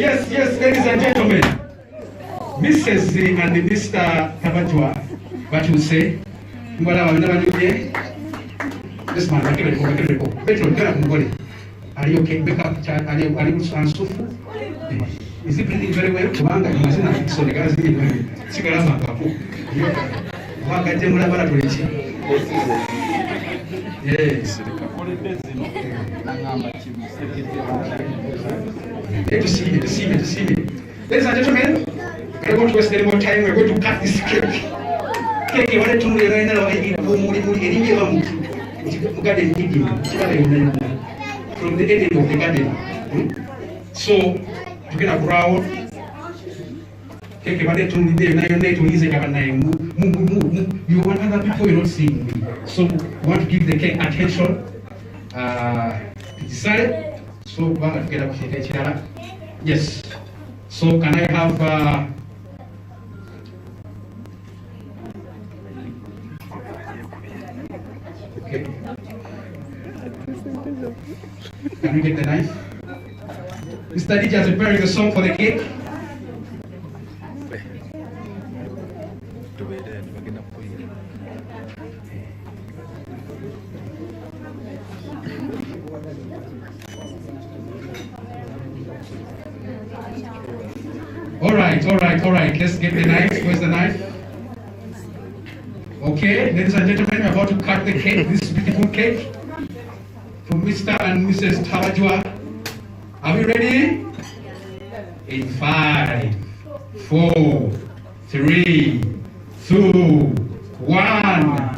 yes, ladies and gentlemen. Mrs. and Mr. Tabajwa, what you say? This man, I can't go. Are you okay? Back up, child. Are you answer? Is he breathing very well? So the guys need to see what I'm going yes. To see me. Ladies and gentlemen, we are going to waste any more time. We are going to cut this cake. Cake, what to do right now? From the end of the garden. So, you can have round. Cake, what to do now? You want other people, you're not seeing me. So, we want to give the cake attention. Decided. So, yes. So, can I have okay. Can we get the knife? Mr. DJ is preparing the song for the cake. All right. Let's get the knife. Where's the knife? Okay, ladies and gentlemen, we're about to cut the cake. This beautiful cake for Mr. and Mrs. Tabajwa. Are we ready? In 5, 4, 3, 2, 1.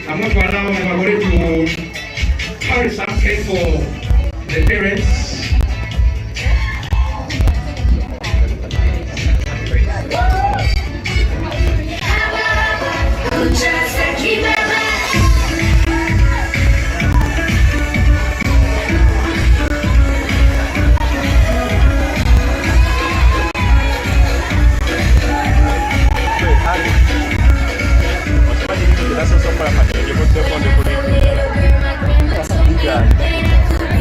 I'm not going now, I'm going to carry some cake for the parents.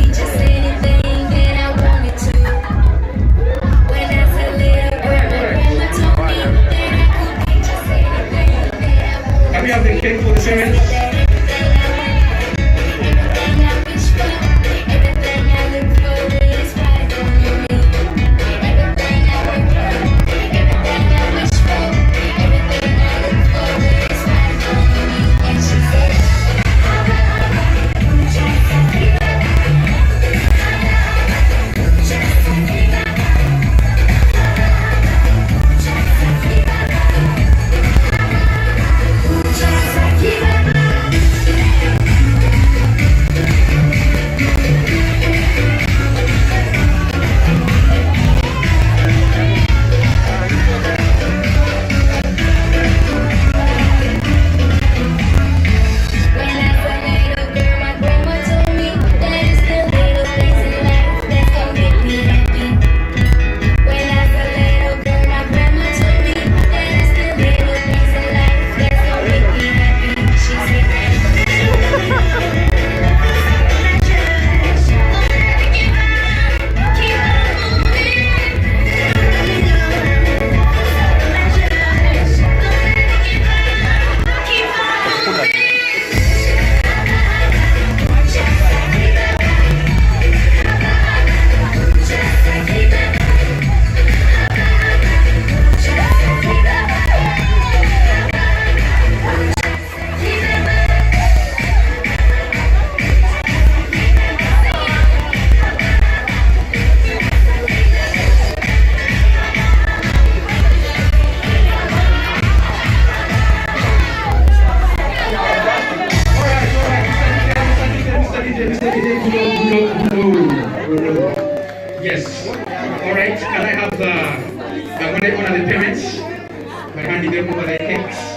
Just anything. Yes. All right. Can I have one of the parents by handing them over the cakes?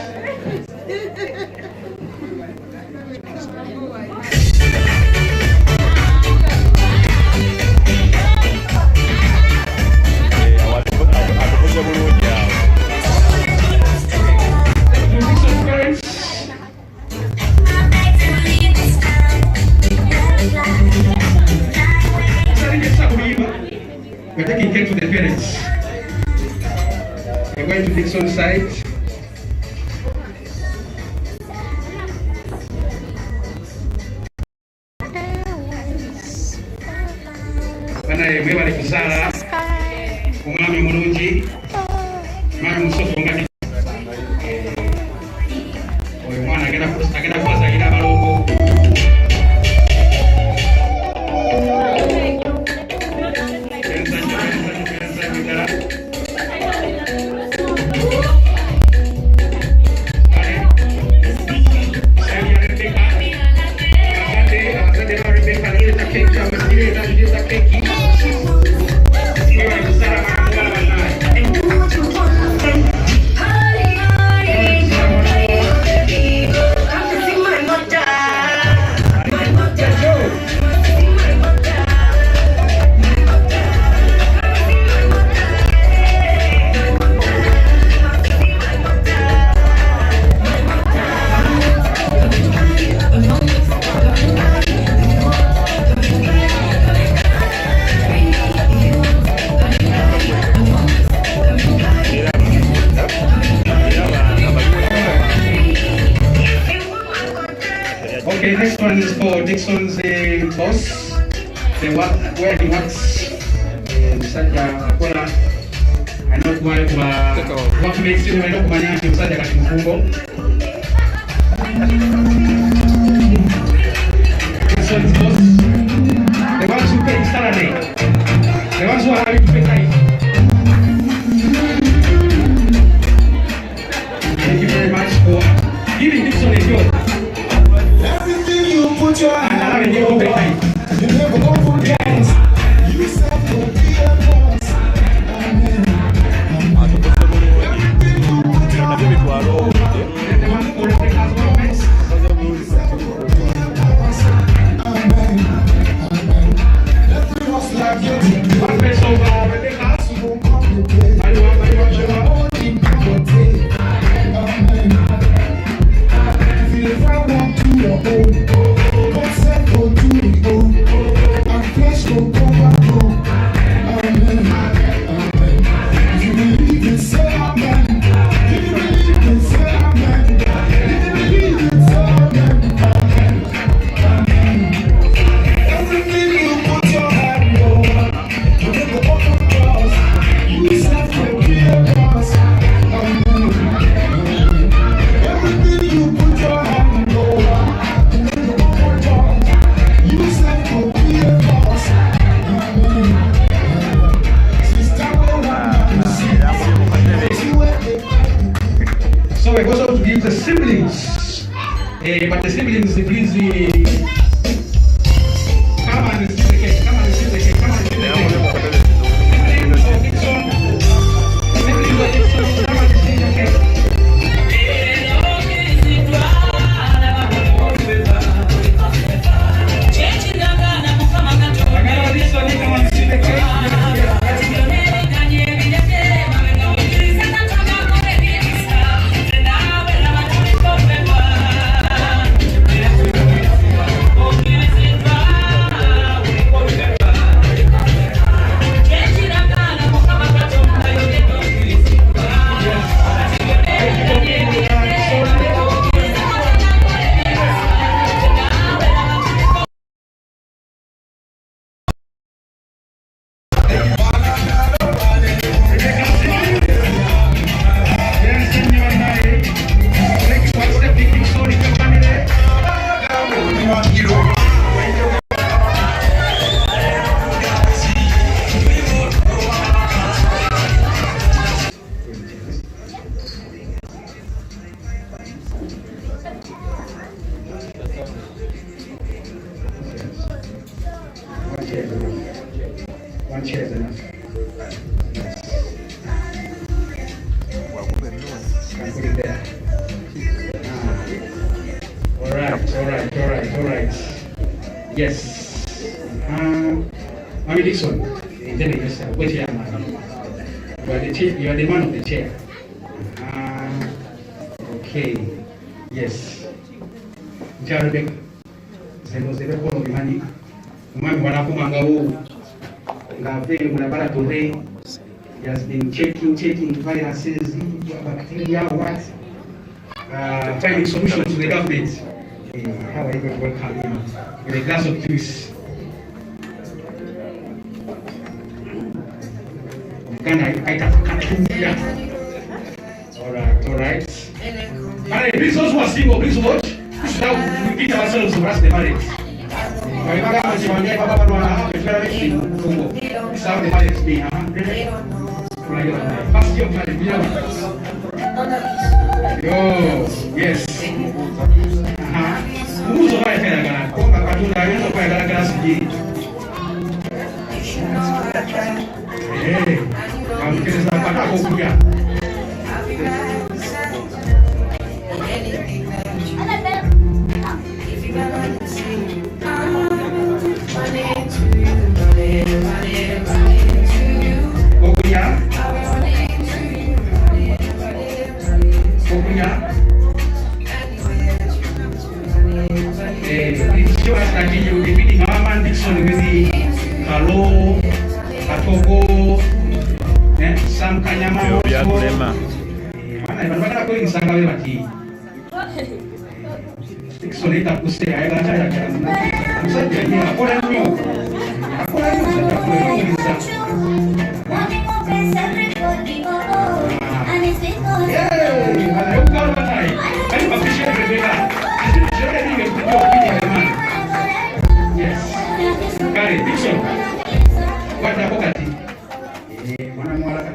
We're taking cake to the parents. We're going to Dickson side. Bana mwebale kusala. Umwami mulungi. Mwami musofu ngati. Oyo mwana agenda kuzagira abalongo. Okay, next one is for Dickson's boss. Where he works. I know what makes you know kumanya kimsaja katika mfungo. Dickson's boss. The ones who pay salary. The ones who are having to pay time. Thank you very much for giving Dickson a job. Put your hand on your back. You never go for dance. You said to be a boss. Amen. Everything you put your hand on. Amen. Amen. Nothing was like you. One face over the house. You won't complicate. I Amen. If you ever walk to your own. So we're going to give the siblings, but the siblings, please come and receive the cake. Come and receive the cake. Come and receive the cake. Siblings of Dickson, come and receive the cake. One chair is enough. Can put it there. All right. Yes. Mami Dickson, then yourself. Wait here, man. You are the man of the chair. Okay. Yes. Jarabek. Zeno kono bimani. Umami wanakumanga huu. Ngaveli mnabara tore. He has been checking viruses, bacteria, what? Finding solutions to the government. How are you going to welcome him with a glass of juice? All right. Alright, please those who are single, please watch. This is how we give ourselves to rest the marriage. This is how the marriage be, First year of marriage, yes. Who's the right hand? Hey, I'm getting some pataco here. Dickson with Hello, Atogo, Sam Kanyama. Mana ko yung sanggawi mati. Dickson ita puste ay gacha ya. Sa jadi ako lang yo. Ako lang yo sa ako yung isa. Ayo karo patay. Ay appreciate Rebecca. Siya ni ko opinion man. Yes. Kare Dickson. What the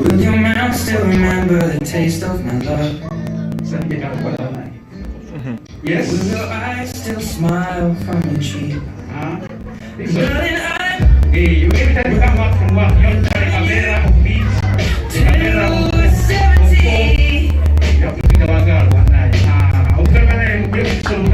Will your mouth still remember the taste of my love? Yes. Will your eyes still smile from your cheek? Hey, you every time you come back from work, you don't carry a camera of beats, the camera of phone. You have to think about girl one night. Okay, man, I'm going to show you.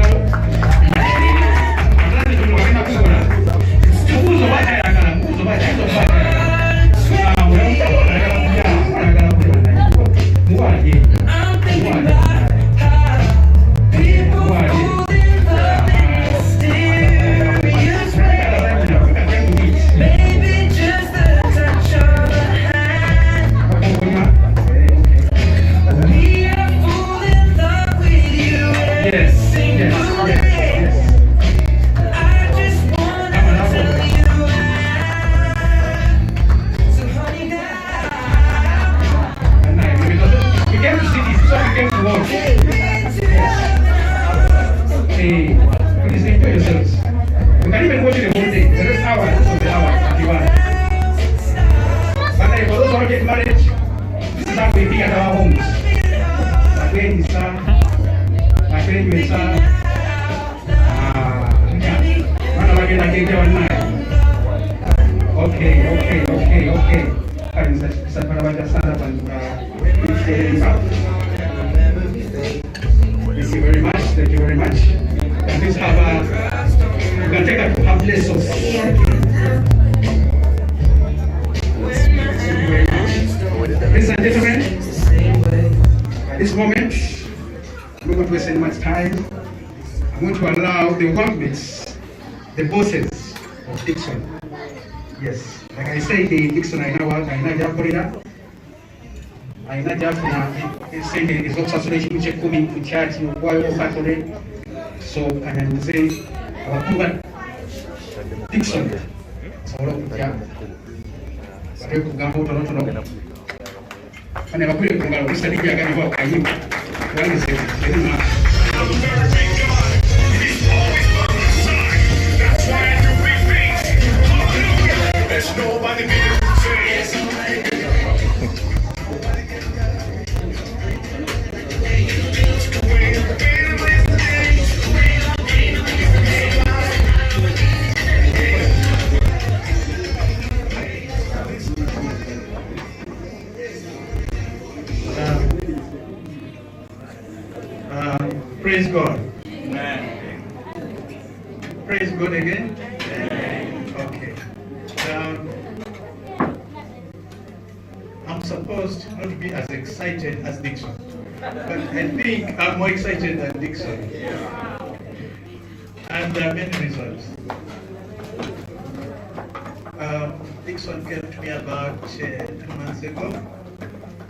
Please enjoy yourselves. You can even watch the whole day. The rest hour, this was the hour, 31. But for those who want to get married, this is how we be at our homes. My friend is son, my friend is son. Okay. Bisa para baca sana dan Thank you very much. And please have you can take a place of. Thank you very much. Ladies and gentlemen, at this moment, I'm not going to waste any much time. I'm going to allow the workmates, the bosses of Dickson. Yes, like I say, the Dickson I know job for it. I know job for it. Say the results of the check coming to charge you while you factory. So can I say our proven Dickson? So all of job. But you can go to Rotterdam. And I put it on the study. I can go. I knew. What is it? Nobody God. Amen. Praise God again. Amen. Okay. I'm supposed not to be as excited as Dickson, but I think I'm more excited than Dickson. And there are many reasons. Dickson came to me about 2 months ago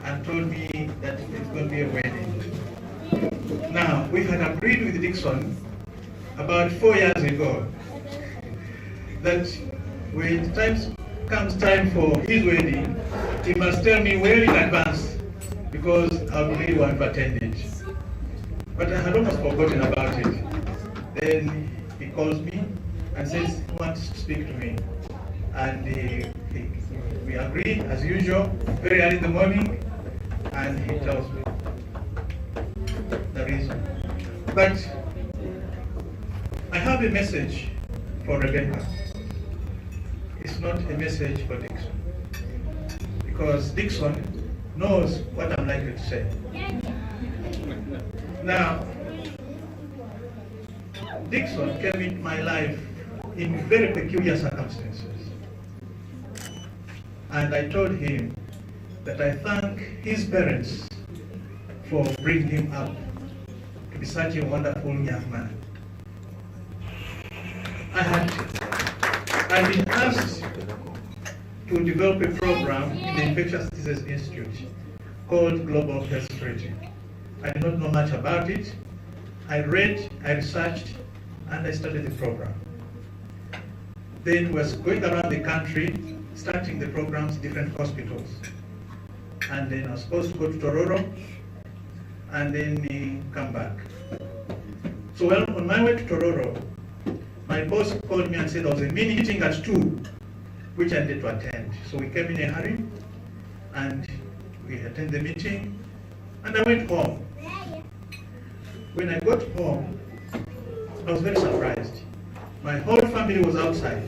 and told me that it's going to be a wedding. Now, we had agreed with Dickson about 4 years ago that when comes time for his wedding, he must tell me well in advance because I really want to attend it. But I had almost forgotten about it. Then he calls me and says he wants to speak to me. And we agree as usual, very early in the morning, and he tells me the reason. But I have a message for Rebecca. It's not a message for Dickson, because Dickson knows what I'm likely to say. Now, Dickson came into my life in very peculiar circumstances. And I told him that I thank his parents for bringing him up to be such a wonderful young man. I've been asked to develop a program in the Infectious Diseases Institute called Global Health Strategy. I did not know much about it. I read, I researched, and I started the program. Then we was going around the country, starting the programs in different hospitals. And then I was supposed to go to Tororo, and then come back. So on my way to Tororo, my boss called me and said there was a meeting at 2, which I needed to attend. So we came in a hurry, and we attended the meeting, and I went home. When I got home, I was very surprised. My whole family was outside.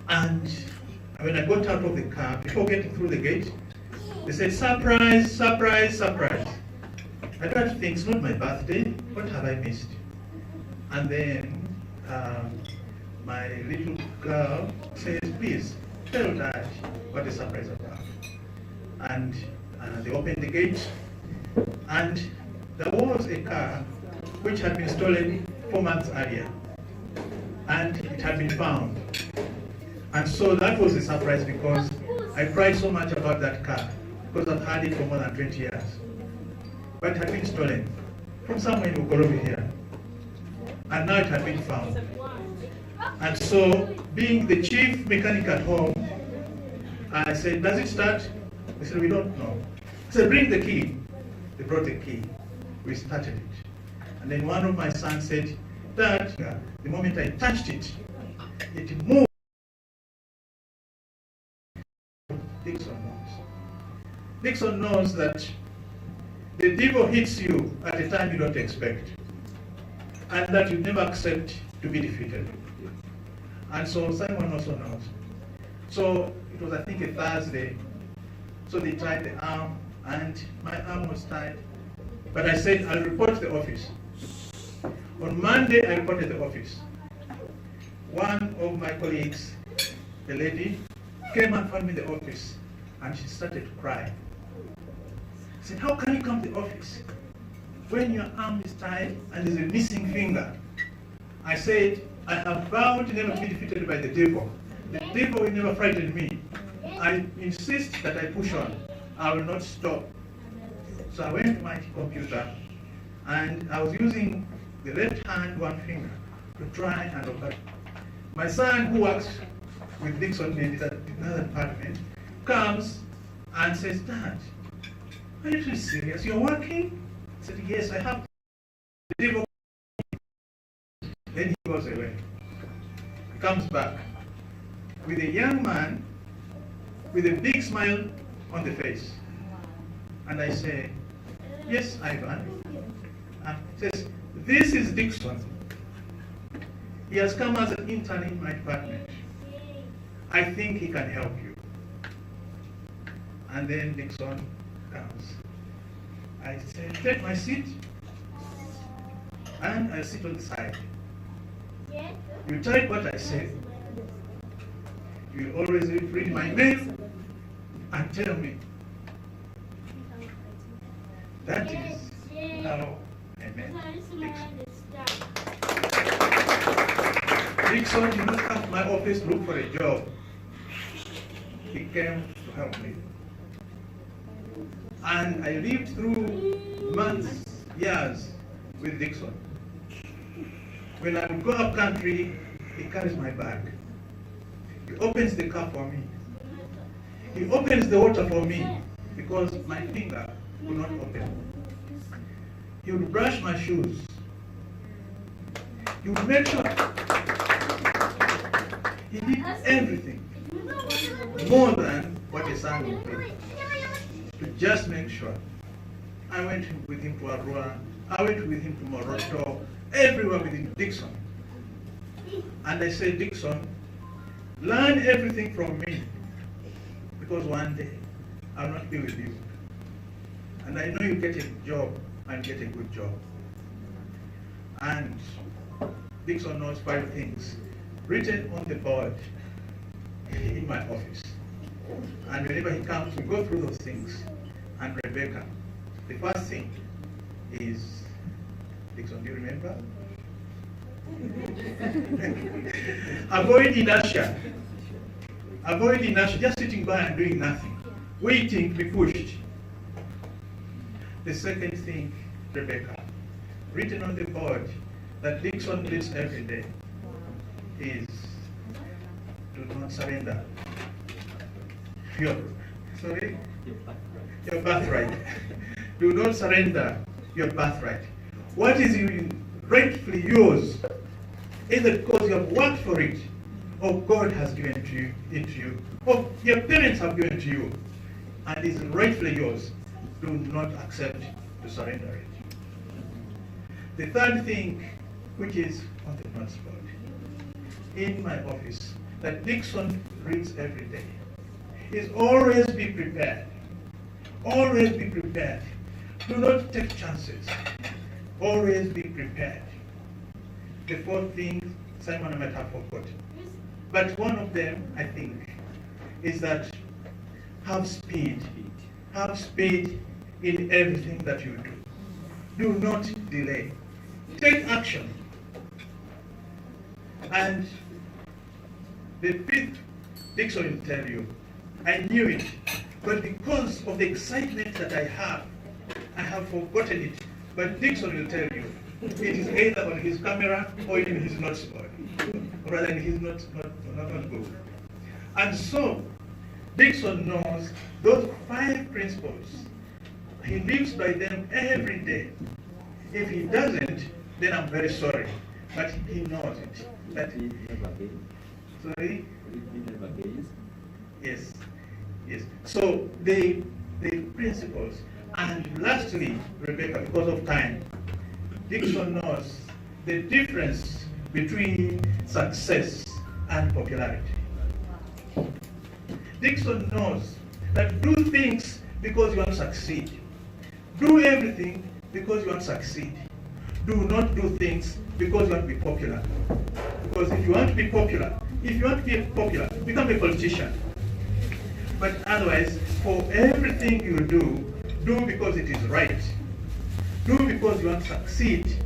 And when I got out of the car, before getting through the gate, they said, surprise, surprise, surprise. I tried to think, it's not my birthday, what have I missed? And then my little girl says, please, tell Dad what the surprise is about. And they opened the gate, and there was a car which had been stolen 4 months earlier, and it had been found. And so that was a surprise because I cried so much about that car because I've had it for more than 20 years. But it had been stolen from somewhere in Ukorobi here. And now it had been found. And so, being the chief mechanic at home, I said, does it start? They said, we don't know. I said, bring the key. They brought the key. We started it. And then one of my sons said, Dad, the moment I touched it, it moved. Dickson knows. Dickson knows that the devil hits you at a time you don't expect, and that you never accept to be defeated. And so Simon also knows. So it was, I think, a Thursday. So they tied the arm, and my arm was tied. But I said, I'll report to the office. On Monday, I reported to the office. One of my colleagues, the lady, came and found me in the office, and she started to cry. I said, how can you come to the office when your arm is tied and there's a missing finger? I said, I have vowed to never be defeated by the devil. The devil will never frighten me. I insist that I push on. I will not stop. So I went to my computer, and I was using the left hand, one finger, to try and open. My son, who works with Dickson in another department, comes and says, Dad, are you really serious? You're working? I said, yes, I have. The devil. Then he goes away. He comes back with a young man with a big smile on the face. And I say, yes, Ivan. And he says, this is Dickson. He has come as an intern in my department. I think he can help you. And then Dickson comes. I said, take my seat. and I sit on the side. You type what I say. You always read my name and tell me. That is how I met Dickson. Dickson did not come to my office to look for a job. He came to help me. And I lived through months, years with Dickson. When I would go up country, he carries my bag. He opens the car for me. He opens the water for me because my finger would not open. He would brush my shoes. He would make sure he did everything more than what a son would do to just make sure. I went with him to Arua, I went with him to Moroto, everywhere with him, Dickson. And I said, Dickson, learn everything from me, because one day I'll not be with you. And I know you get a job and get a good job. And Dickson knows 5 things written on the board in my office. And whenever he comes, we go through those things. And Rebecca, the first thing is, Dickson, do you remember? Avoid inertia. Avoid inertia, just sitting by and doing nothing, waiting to be pushed. The second thing, Rebecca, written on the board that Dickson lives every day is do not surrender your birthright. Do not surrender your birthright. What is rightfully yours, either because you have worked for it, or God has given it to you, or your parents have given it to you, and is rightfully yours. Do not accept to surrender it. The third thing, which is on the notes board in my office, that Dickson reads every day, is always be prepared. Always be prepared. Do not take chances. Always be prepared. The fourth thing, Simon might have forgotten. But one of them, I think, is that have speed. Have speed in everything that you do. Do not delay. Take action. And the fifth, Dickson will tell you, I knew it, but because of the excitement that I have forgotten it. But Dickson will tell you, it is either on his camera or in his notes board, or rather in his not book. And so, Dickson knows those 5 principles. He lives by them every day. If he doesn't, then I'm very sorry. But he knows it. That sorry? Yes. Yes. So the principles. And lastly, Rebecca, because of time, Dickson knows the difference between success and popularity. Dickson knows that do things because you want to succeed. Do everything because you want to succeed. Do not do things because you want to be popular. Because if you want to be popular, become a politician. But otherwise, for everything you do because it is right. Do because you want to succeed,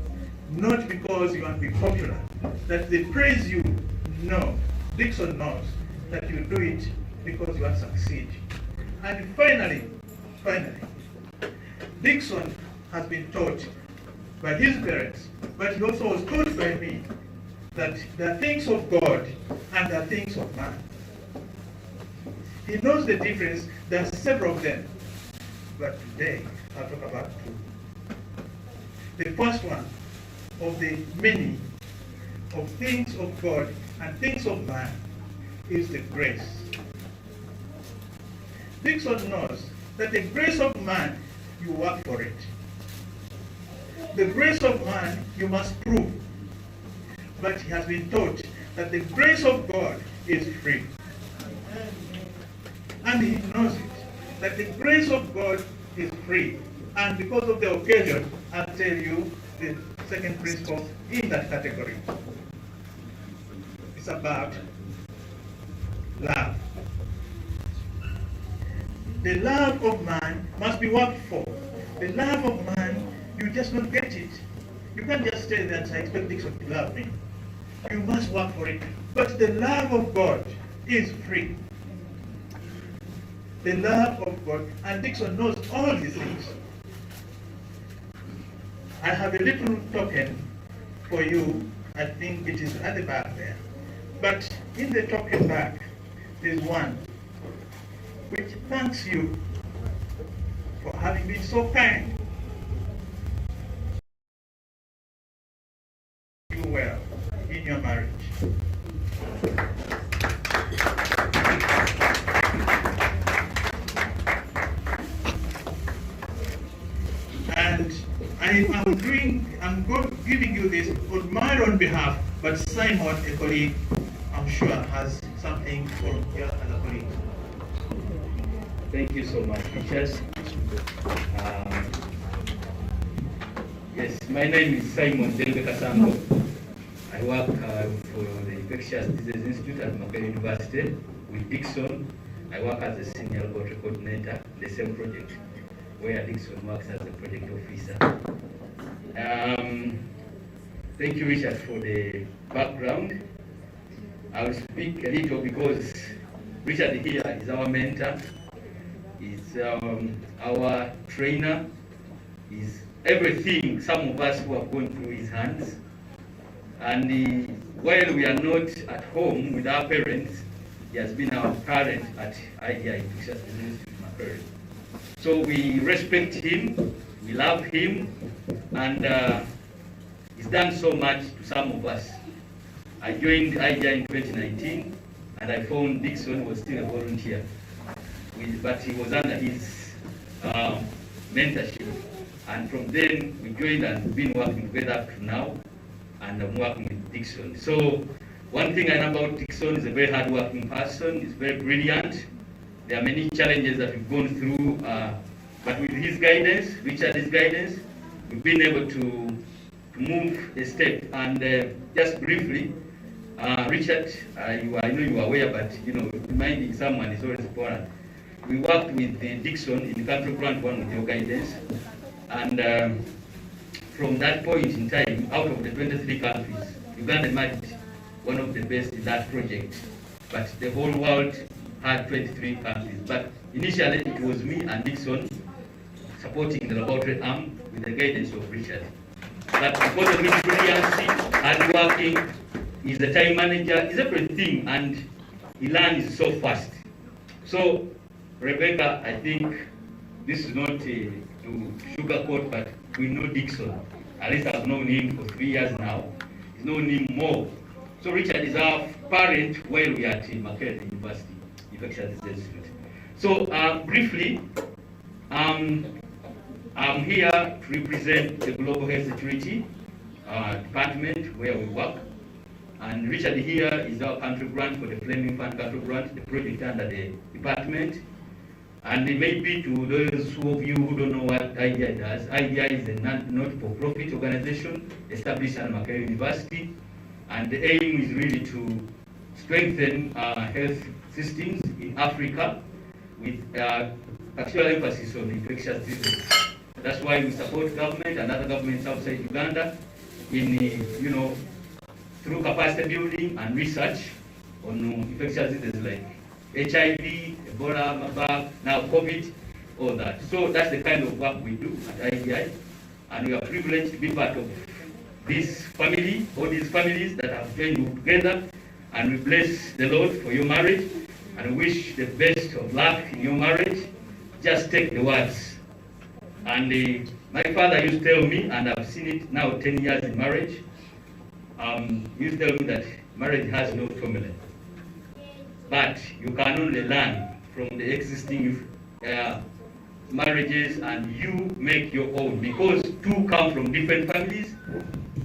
not because you want to be popular. That they praise you. No. Dickson knows that you do it because you want to succeed. And finally, Dickson has been taught by his parents, but he also was taught by me, that there are things of God and there are things of man. He knows the difference. There are several of them, but today I'll talk about 2. The first one of the many of things of God and things of man is the grace. Dickson knows that the grace of man, you work for it. The grace of man, you must prove. But he has been taught that the grace of God is free. And he knows it, that the grace of God is free. And because of the occasion, I'll tell you the second principle in that category. It's about love. The love of man must be worked for. The love of man, you just don't get it. You can't just stay there and say, expect Dickson to love me. You must work for it. But the love of God is free. The love of God, and Dickson knows all these things. I have a little token for you. I think it is at the back there. But in the token bag, there's one which thanks you for having been so kind. You well in your marriage. And giving you this on my own behalf, but Simon, a colleague, I'm sure has something for your other colleague. Thank you so much, Richard. Yes, my name is Simon Delbekasango. I work for the Infectious Disease Institute at Makerere University with Dickson. I work as a senior laboratory coordinator, the same project, where Dickson works as a project officer. Thank you, Richard, for the background. I will speak a little because Richard here is our mentor, is our trainer, is everything some of us who have gone through his hands. And while we are not at home with our parents, he has been our parent at IDI Infectious Disease Institute. So we respect him, we love him, and he's done so much to some of us. I joined IDI in 2019, and I found Dickson was still a volunteer, but he was under his mentorship. And from then, we joined and been working together up to now, and I'm working with Dickson. So one thing I know about Dickson is a very hard-working person. He's very brilliant. There are many challenges that we've gone through, but with his guidance, Richard's guidance, we've been able to move a step. And just briefly, Richard, I know you are aware, but reminding someone is always important. We worked with Dickson in Country Grant 1 with your guidance, and from that point in time, out of the 23 countries, Uganda emerged one of the best in that project. But the whole world had 23 countries. But initially, it was me and Dickson supporting the laboratory arm with the guidance of Richard. But because of his brilliancy, hard working, he's a time manager, he's everything, and he learns so fast. So, Rebecca, I think this is not to sugarcoat, but we know Dickson. At least I've known him for 3 years now. He's known him more. So Richard is our parent while we are at Makerere University, Infectious Disease Institute. So briefly, I'm here to represent the Global Health Security Department where we work. And Richard here is our country grant for the Fleming Fund Country Grant, the project under the department. And maybe to those of you who don't know what IDI does, IDI is a not-for-profit organization established at Makerere University. And the aim is really to strengthen health systems in Africa with particular emphasis on infectious diseases. That's why we support government and other governments outside Uganda in, through capacity building and research on infectious diseases like HIV, Ebola, Marburg, now COVID, all that. So that's the kind of work we do at IDI, and we are privileged to be part of this family, all these families that have joined together, and we bless the Lord for your marriage, and wish the best of luck in your marriage. Just take the words. And my father used to tell me, and I've seen it now 10 years in marriage, he used to tell me that marriage has no formula. But you can only learn from the existing marriages, and you make your own, because two come from different families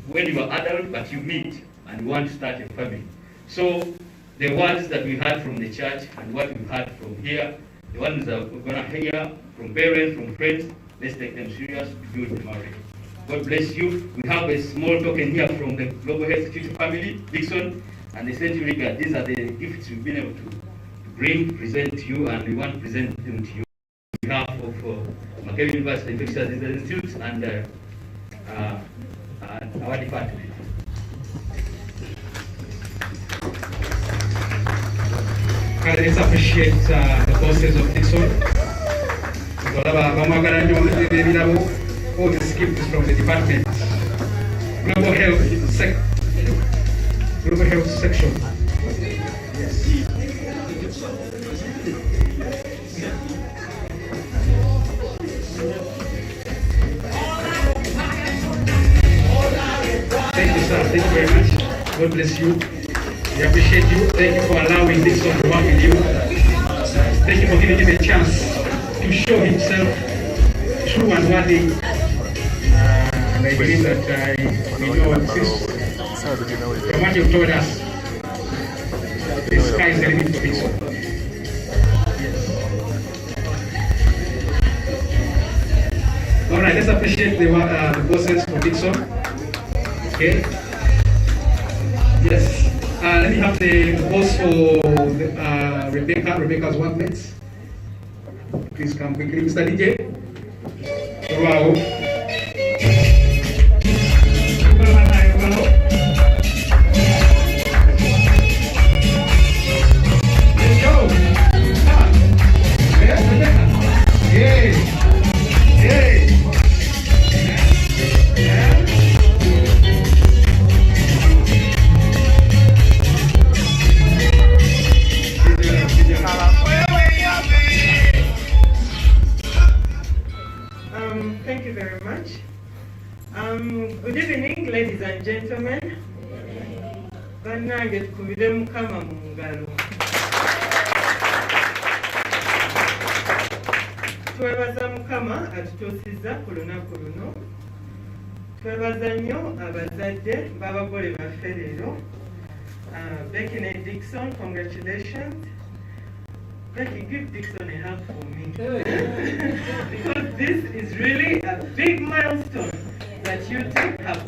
when you are adult, but you meet and you want to start a family. So the words that we heard from the church and what we heard from here, the ones that we're going to hear from parents, from friends, let's take them serious to build the marriage. God bless you. We have a small token here from the Global Health Security family, Dickson, and they sent you regard. These are the gifts we've been able to bring, present to you, and we want to present them to you on behalf of Makerere University Infectious Diseases Institute and our department. Let's appreciate the bosses of Dickson. All these gifts from the department. Global Health section. Yes. Thank you, sir. Thank you very much. God bless you. We appreciate you. Thank you for allowing Dickson to work with you. Thank you for giving him a chance to show himself true and worthy. And I believe that we know this. From what you've told us, the sky is the limit for Dickson. All right, let's appreciate the bosses for Dickson. Okay. Yes. Let me have the boss for Rebecca's workmates. Please come quickly, Mr. DJ. Wow. Let's go. Come on. Yes, Rebecca. Yay. Yay. Yeah. Thank you very much. Good evening, ladies and gentlemen. Bannange tukubire Mukama mu ngalo. Twebaza Mukama atutuusizza ku lunaku luno. Twebaza nnyo abazadde b'abagole baffe leero. Becky and Dickson, congratulations. Becky, give Dickson a hug for me. Because this is really a big milestone that you two have.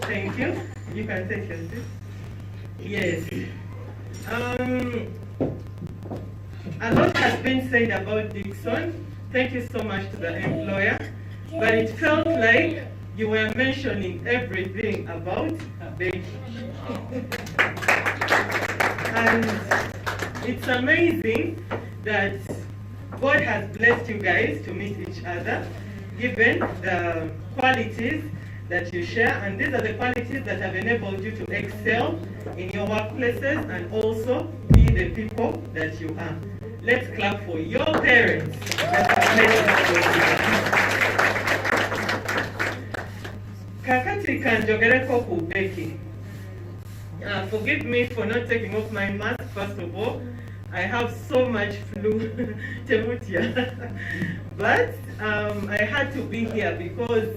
Thank you. You can take your seat. Yes. A lot has been said about Dickson. Thank you so much to the employer. But it felt like you were mentioning everything about Becky. And it's amazing that God has blessed you guys to meet each other, given the qualities that you share. And these are the qualities that have enabled you to excel in your workplaces and also be the people that you are. Let's clap for your parents. Kakati kanjogereko ku Becky. Forgive me for not taking off my mask, first of all. I have so much flu, temutia. But I had to be here because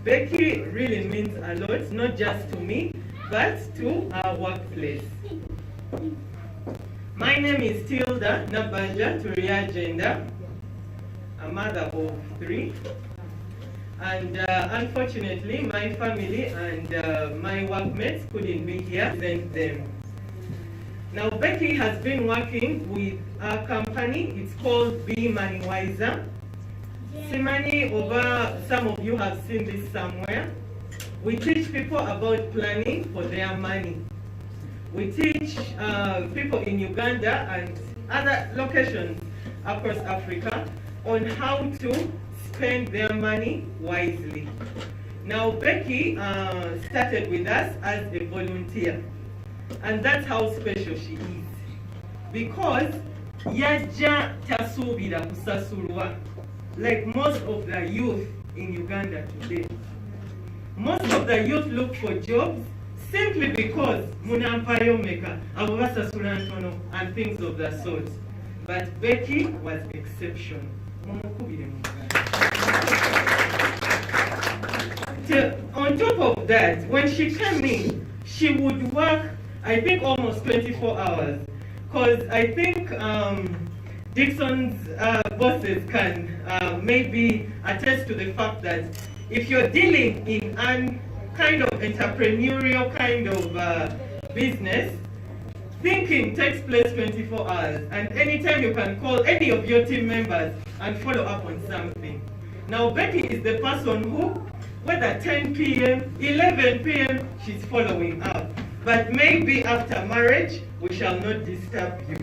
Becky really means a lot, not just to me, but to our workplace. My name is Tilda Nabanja Turia Gender, a mother of 3. And unfortunately, my family and my workmates couldn't be here to present them. Now, Becky has been working with our company. It's called Be Money Wiser. Simani, over some of you have seen this somewhere. We teach people about planning for their money. We teach people in Uganda and other locations across Africa on how to spend their money wisely. Now, Becky started with us as a volunteer, and that's how special she is. Because yaja tasubira kusasulwa, like most of the youth in Uganda today. Most of the youth look for jobs simply because munampayo meka abubasasula ntono and things of that sort. But Becky was exceptional. On top of that, when she came in, she would work, I think, almost 24 hours. Because I think Dickson's bosses can maybe attest to the fact that if you're dealing in an kind of entrepreneurial kind of business, thinking takes place 24 hours, and anytime you can call any of your team members and follow up on something. Now, Becky is the person who, whether 10 p.m., 11 p.m., she's following up. But maybe after marriage, we shall not disturb you.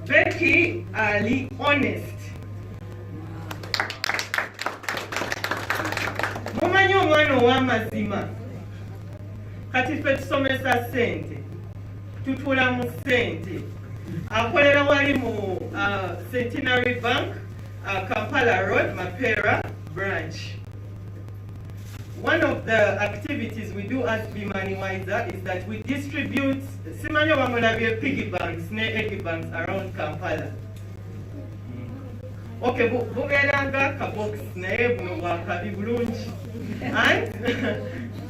Becky Ali, honest. Mumanyi omwana ow'amazima. Kati ffe tusomesa ssente. Tutuula mu ssente. Akolera wali mu Centenary Bank, Kampala Road, Mapera branch. One of the activities we do as Be Money Wiser is that we distribute simanyo bamulabye piggy banks ne eggy banks around Kampala. Okay, bubeeranga kabox naye buno bwakabi bulungi. And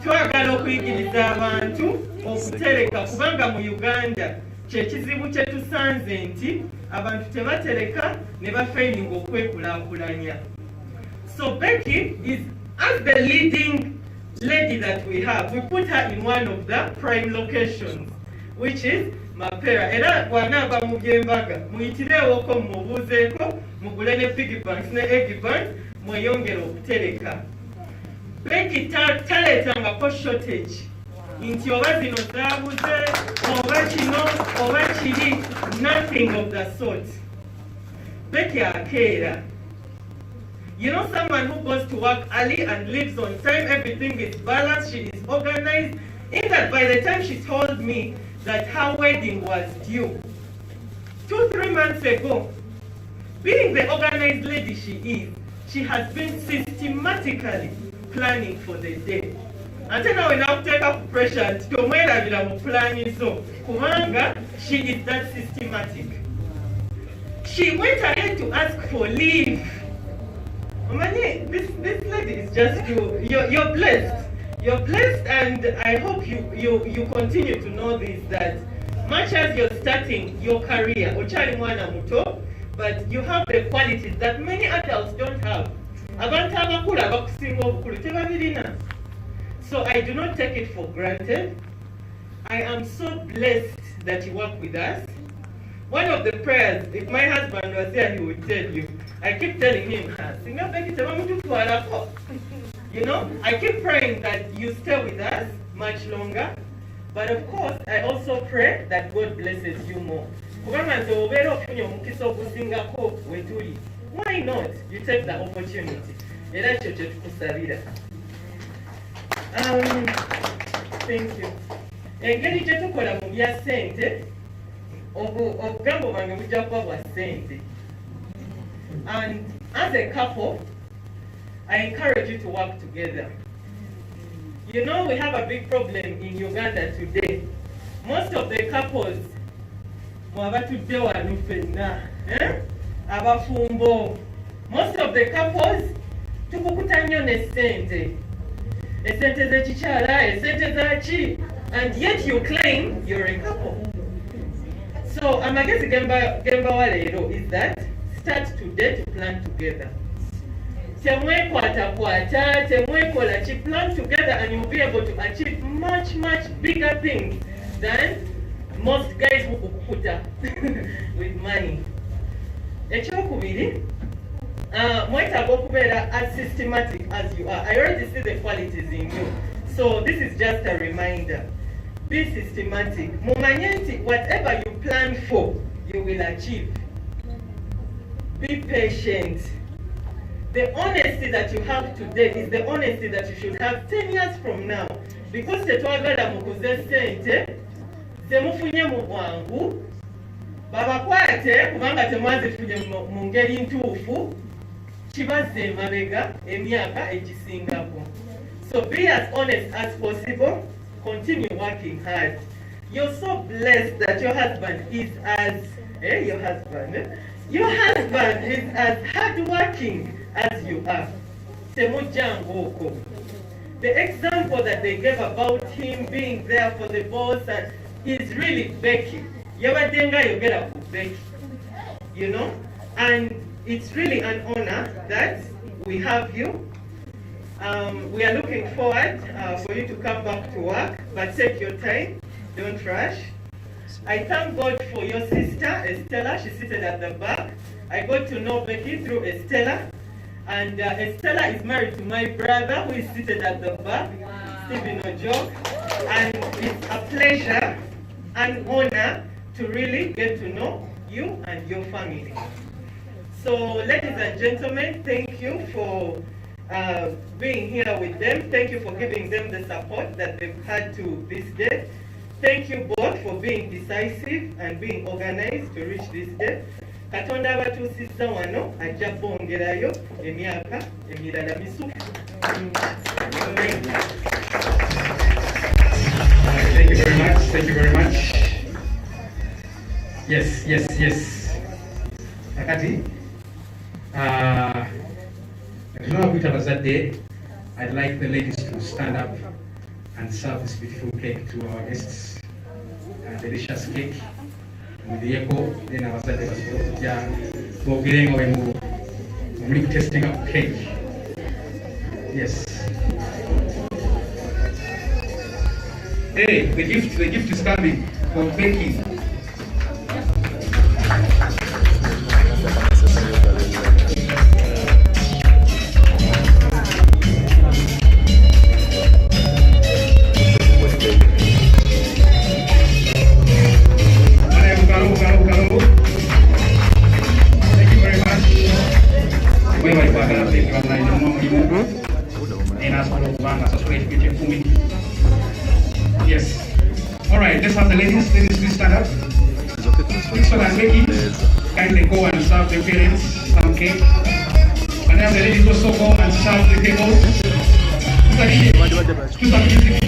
twagala okuyigiriza abantu okutereka kubanga mu Uganda kyekizibu kye tusanze nti abantu tebatereka ne bafailinga okwekulaakulanya. So Becky is, as the leading lady that we have, we put her in one of the prime locations, which is Mapera. Era bw'anaaba mu by'embaga muyitireewoko mubuuzeeko mugule ne piggy banks ne eggy banks mweyongera okutereka. Becky taleetangako shortage nti oba zino zaabuze oba kino oba kiri, nothing of the sort. Becky akeera. You know, someone who goes to work early and leaves on time, everything is balanced, she is organized. In that, by the time she told me that her wedding was due 2-3 months ago, being the organized lady she is, she has been systematically planning for the day. Ate nawe nakuteeka ku pressure nti tomwerabira mu planning zo kubanga she is that systematic. She went ahead to ask for leave. Mani, this lady is just you're blessed. You're blessed, and I hope you continue to know this, that much as you're starting your career, ochali mwana muto, but you have the qualities that many adults don't have. Abantu abakulu abakusinga obukulu tebabirina. So I do not take it for granted. I am so blessed that you work with us. One of the prayers, if my husband was here, he would tell you, I keep telling him, you know, I keep praying that you stay with us much longer. But of course, I also pray that God blesses you more. Why not? You take the opportunity. Thank you. Engeri gye tukola mu bya ssente, obugambo bwange bujja kuba bwa ssente. And as a couple, I encourage you to work together. You know, we have a big problem in Uganda today. Most of the couples, mwabatudde wano ffenna, abafumbo, most of the couples tukukuta nnyo ne ssente. Essente z'ekikyala, essente zaki, and yet you claim you're a couple. So amagezi gembawa leero is that start today to plan together. Temwekwata, temwekola ki, plan together and you'll be able to achieve much bigger things than most guys who kukukuta with money. Ekyokubiri, mwetaaga okubeera as systematic as you are. I already see the qualities in you. So this is just a reminder. Be systematic. Mumanye nti whatever you plan for, you will achieve. Be patient. The honesty that you have today is the honesty that you should have 10 years from now. Because tetwagala mukuze sente, zemufunye mu bwangu, babakwate kubanga temwazifunye mu ngeri ntuufu, kibazze emabega emyaka egisingako. So be as honest as possible. Continue working hard. You're so blessed that your husband is as your husband is as hardworking as you are. The example that they gave about him being there for the boss is really Becky. Yabadenga yogera ku Becky. you know, and it's really an honor that we have you. We are looking forward for you to come back to work, but take your time, don't rush. I thank God for your sister, Estella. She's seated at the back. I got to know Becky through Estella. And Estella is married to my brother, who is seated at the back, Stephen Ojo. And it's a pleasure and honor to really get to know you and your family. So, ladies and gentlemen, thank you for being here with them. Thank you for giving them the support that they've had to this day. Thank you both for being decisive and being organized to reach this day. Katonda abatuusizza wano ajja bongerayo emyaka emirala misufu. Thank you very much. Thank you very much. Yes. Nakati, I'd like the ladies to stand up and serve this beautiful cake to our guests. Delicious cake with the echo. Then I was at the testing up cake. Yes. Hey, the gift is coming from Becky. Yes. All right, let's have the ladies please stand up. Dickson and Becky, kindly go and serve the parents some cake. And then the ladies also go and serve the table. Do some music.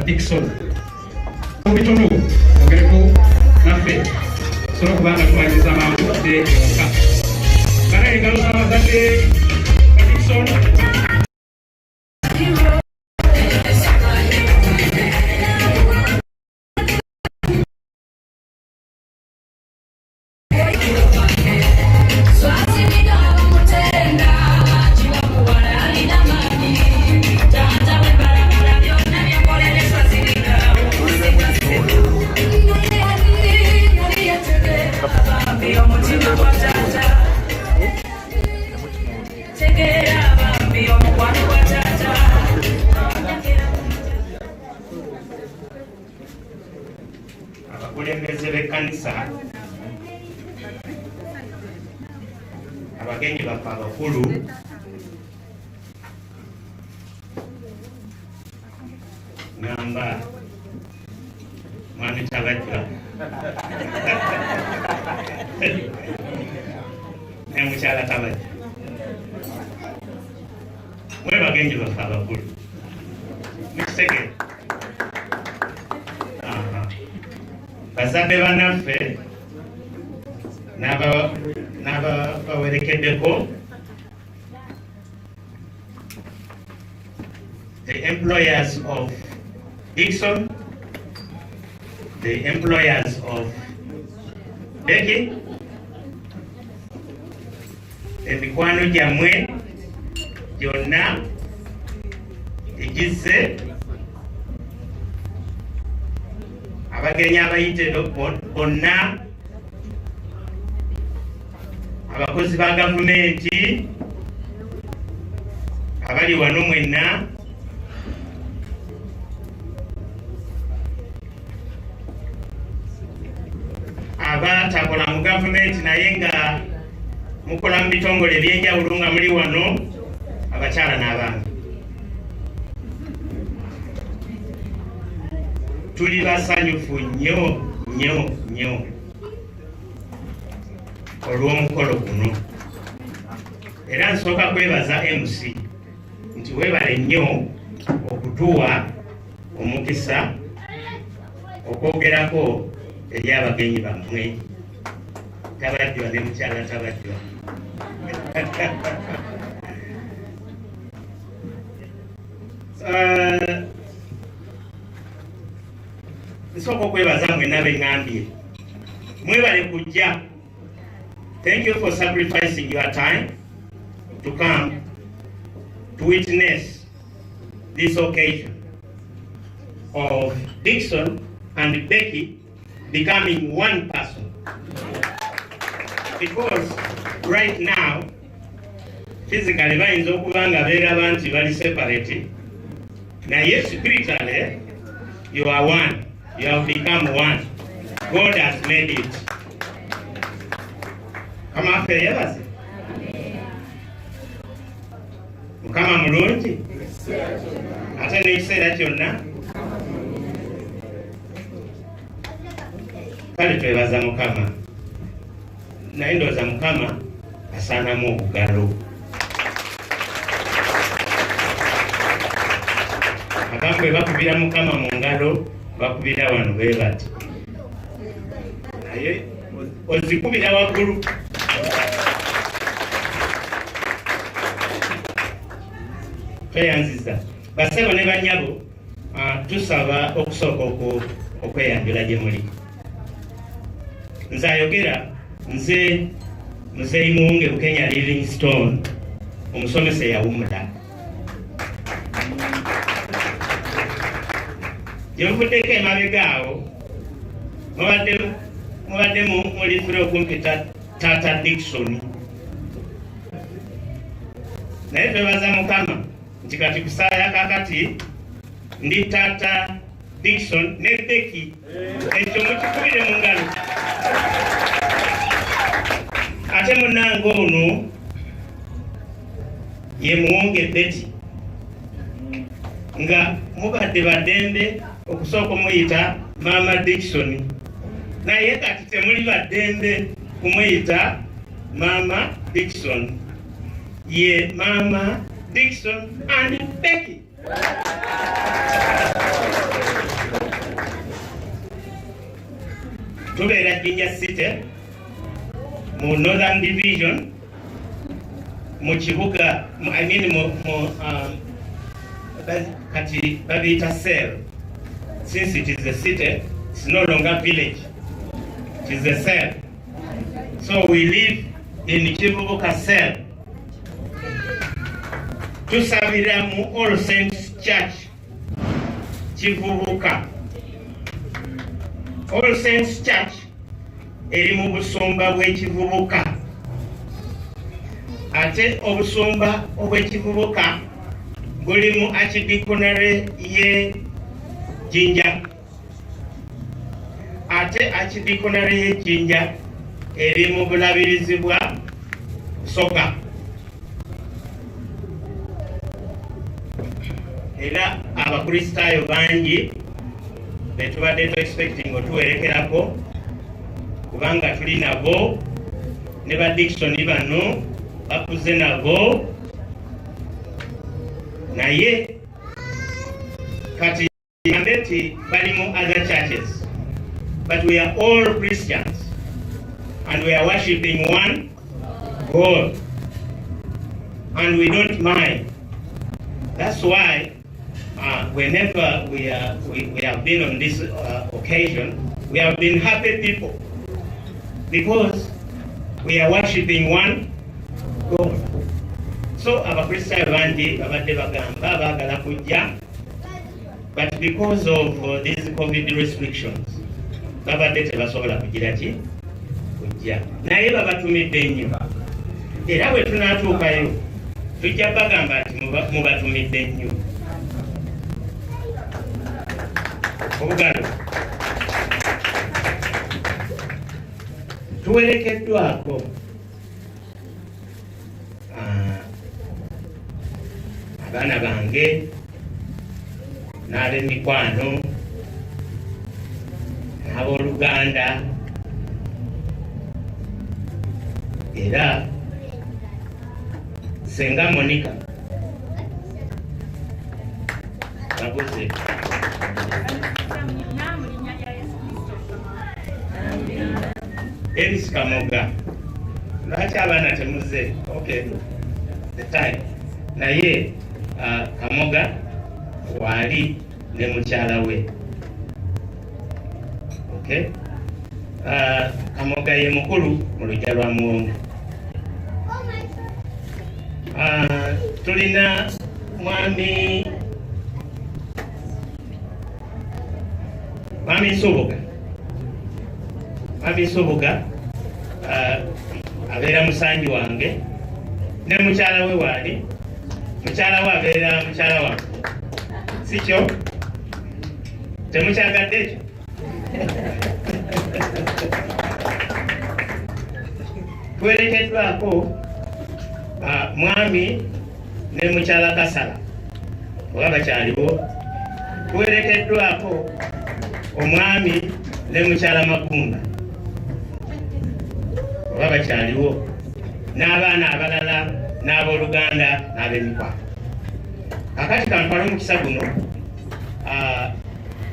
Dickson. Kubitono, Ogreko, Nafe. Solo kubanga kumaliza mambo de Oka. Kana ingalo sama zake Dickson. abakulembeze b'ekkanisa, abagenyi baffe abakulu, ngamba mwami Tabajjwa ne mukyala Tabajjwa, mwe bagenyi baffe abakulu mukitegere. Bazadde bannaffe n'abawerekeddeko, the employers of Dickson, the employers of Becky, emikwano gyammwe gyonna egizze, abagenyi abayite bonna, abakozi ba gavumenti abali wano mwenna, abatakola mu gavumenti naye nga mukola mu bitongole ebyenjawulo nga muli wano, abakyala n'abaami, tuli basanyufu nnyo nnyo nnyo olw'omukolo guno. Era nsooka kwebaza MC nti weebale nnyo okutuwa omukisa okwogerako eri abagenyi bammwe Tabajjwa ne mukyala Tabajjwa. Nsooka okwebaza mwenna beŋŋambye, mwebale kujja. Thank you for sacrificing your time to come to witness this occasion of Dickson and Becky becoming one person. Because right now, physically bayinza okuba nga beeraba nti bali separate, naye spiritually you are one. You have become one. God has made it. Kama affe yebaze. Mukama mulungi. Ate n'ekiseera kyonna. Kale twebaza Mukama. Naye ndowooza Mukama asaanamu obugalo. Abamu bwe bakubira Mukama mu ngalo bakubira wano bwe bati. Naye ozikubira waggulu. Tweyanziza. Basebo ne bannyabo tusaba okusooka okweyanjula gye muli. Nze ayogera, nze Muzeeyi Muwunge Bukenya Livingstone, omusomesa eyawumula. Gye muvuddeko emabega awo mubadde mulifira okumpi Taata Dickson. Naye twebaza Mukama nti kati kusaaya kakati ndi Taata Dickson ne Becky, ekyo mukikubire mu ngalo. Ate munnange ono ye Muwunge Betty, nga mubadde baddembe okusooka omuyita Maama Dickson, naye kati temuli baddembe kumuyita Maama Dickson, ye Maama Dickson and Becky. Tubeera Jinja City mu Northern Division mu kibuga, kati babiyita cell. Since it is a city, it's no longer village, it is a cell. So we live in Kivubuka cell. Tusabira mu All Saints Church Kivubuka. All Saints Church eri mu busumba bw'ekivubuka. Ate obusumba obw'ekivubuka buli mu Archdiaconry ye Jinja. ate akidikonale y'ejjinja eri mu bulabirizi bwa soka. Era abakristaayo bangi betubadde expecting otuwerekerako kubanga tuli nabo ne ba Dickson bano bakuze nabo, naye kati ambeti bali mu other churches, but we are all Christians and we are worshiping one God and we don't mind. That's why whenever we have been on this occasion, we have been happy people because we are worshiping one God. So abakristaayo bangi babadde bagamba baagala kujja, but because of these COVID restrictions babadde tebasobola kugira ki kujja, naye babatumidde nnyo era bwe tunaatuukayo tujja bagamba nti mubatumidde nnyo. Obugalo tuwerekeddwako abaana bange n'ab'emikwano n'abooluganda era senga Monica babuze Eris Kamoga. Lwaki abaana temuze? Okay, the time. Naye Kamoga wali ne mukyala we. Okay? Kamoga ye mukulu mu lujja lwa Muwonge. Tulina mwami Soboga abeera musanji wange ne mukyala we wali, mukyala we abeera mukyala wange, sikyo? Temukyagadde ekyo? Twerekeddwako mwami ne mukyala Kasala oba bakyaliwo, twerekeddwako omwami ne mukyala Magunda oba bakyaliwo, n'abaana abalala n'abooluganda n'ab'emikwano. Kakati kantwala omukisa guno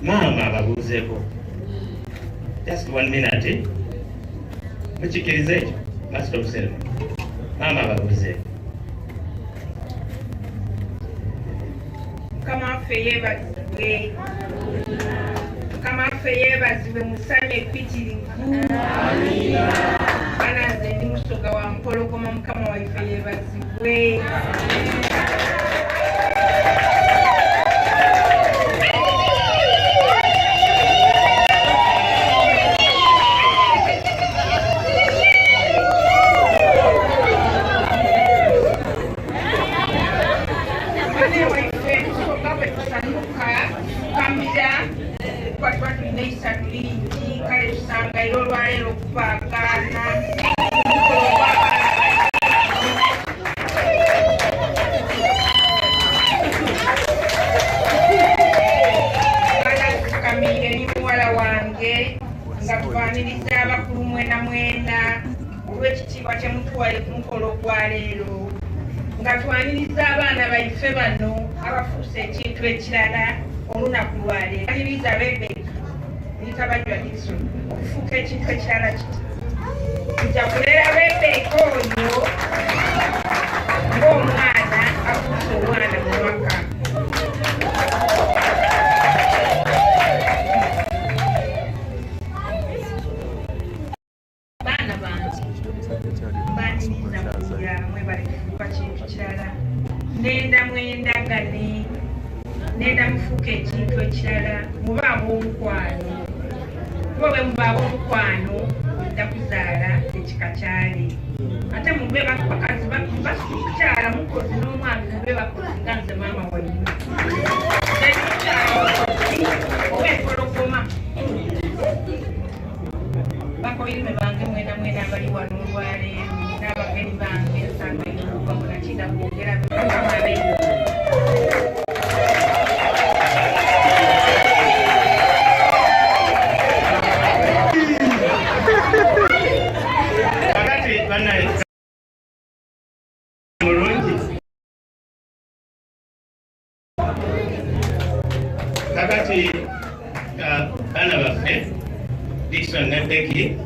maama ababuuzeeko just 1 minute, mukikiriza ekyo master of ceremony, maama ababuuzeeko. Mukama waffe yeebazibwe, Mukama waffe yeebazibwe musana epitirivu. Banaze ndi musoga wa mpologoma, Mukama waffe yeebazibwe. Ngatuwaniriza abakulu mwena mwena olw'ekitiibwa kye mutuwadde ku mukolo gwa leero, nga twaniriza abaana baife bano abafuuse ekintu ekirala olunaku lwa leero. Twaniriza Rebecca Nitabajwa Dickson okufuuka ekintu ekirala kiti. Nja kulera Rebecca oyo ng'omwana afuuse omwana mu mwaka. Nenda mufuuka ekintu ekirala muba ab'omukwano, kuba bwe muba ab'omukwano odda kuzaala ekika kyali, ate mube bakazi bakukyala mukozi n'omwami mube bakozi nga nze maama wammwe oba empologoma bakoyime bange mwena mwena abali wano olwaleero n'abagenyi bange ensanga y'oluva munakinda kwogera bemukamabe kakati banaye mulungi kakati baana baffe Dickson ne Becky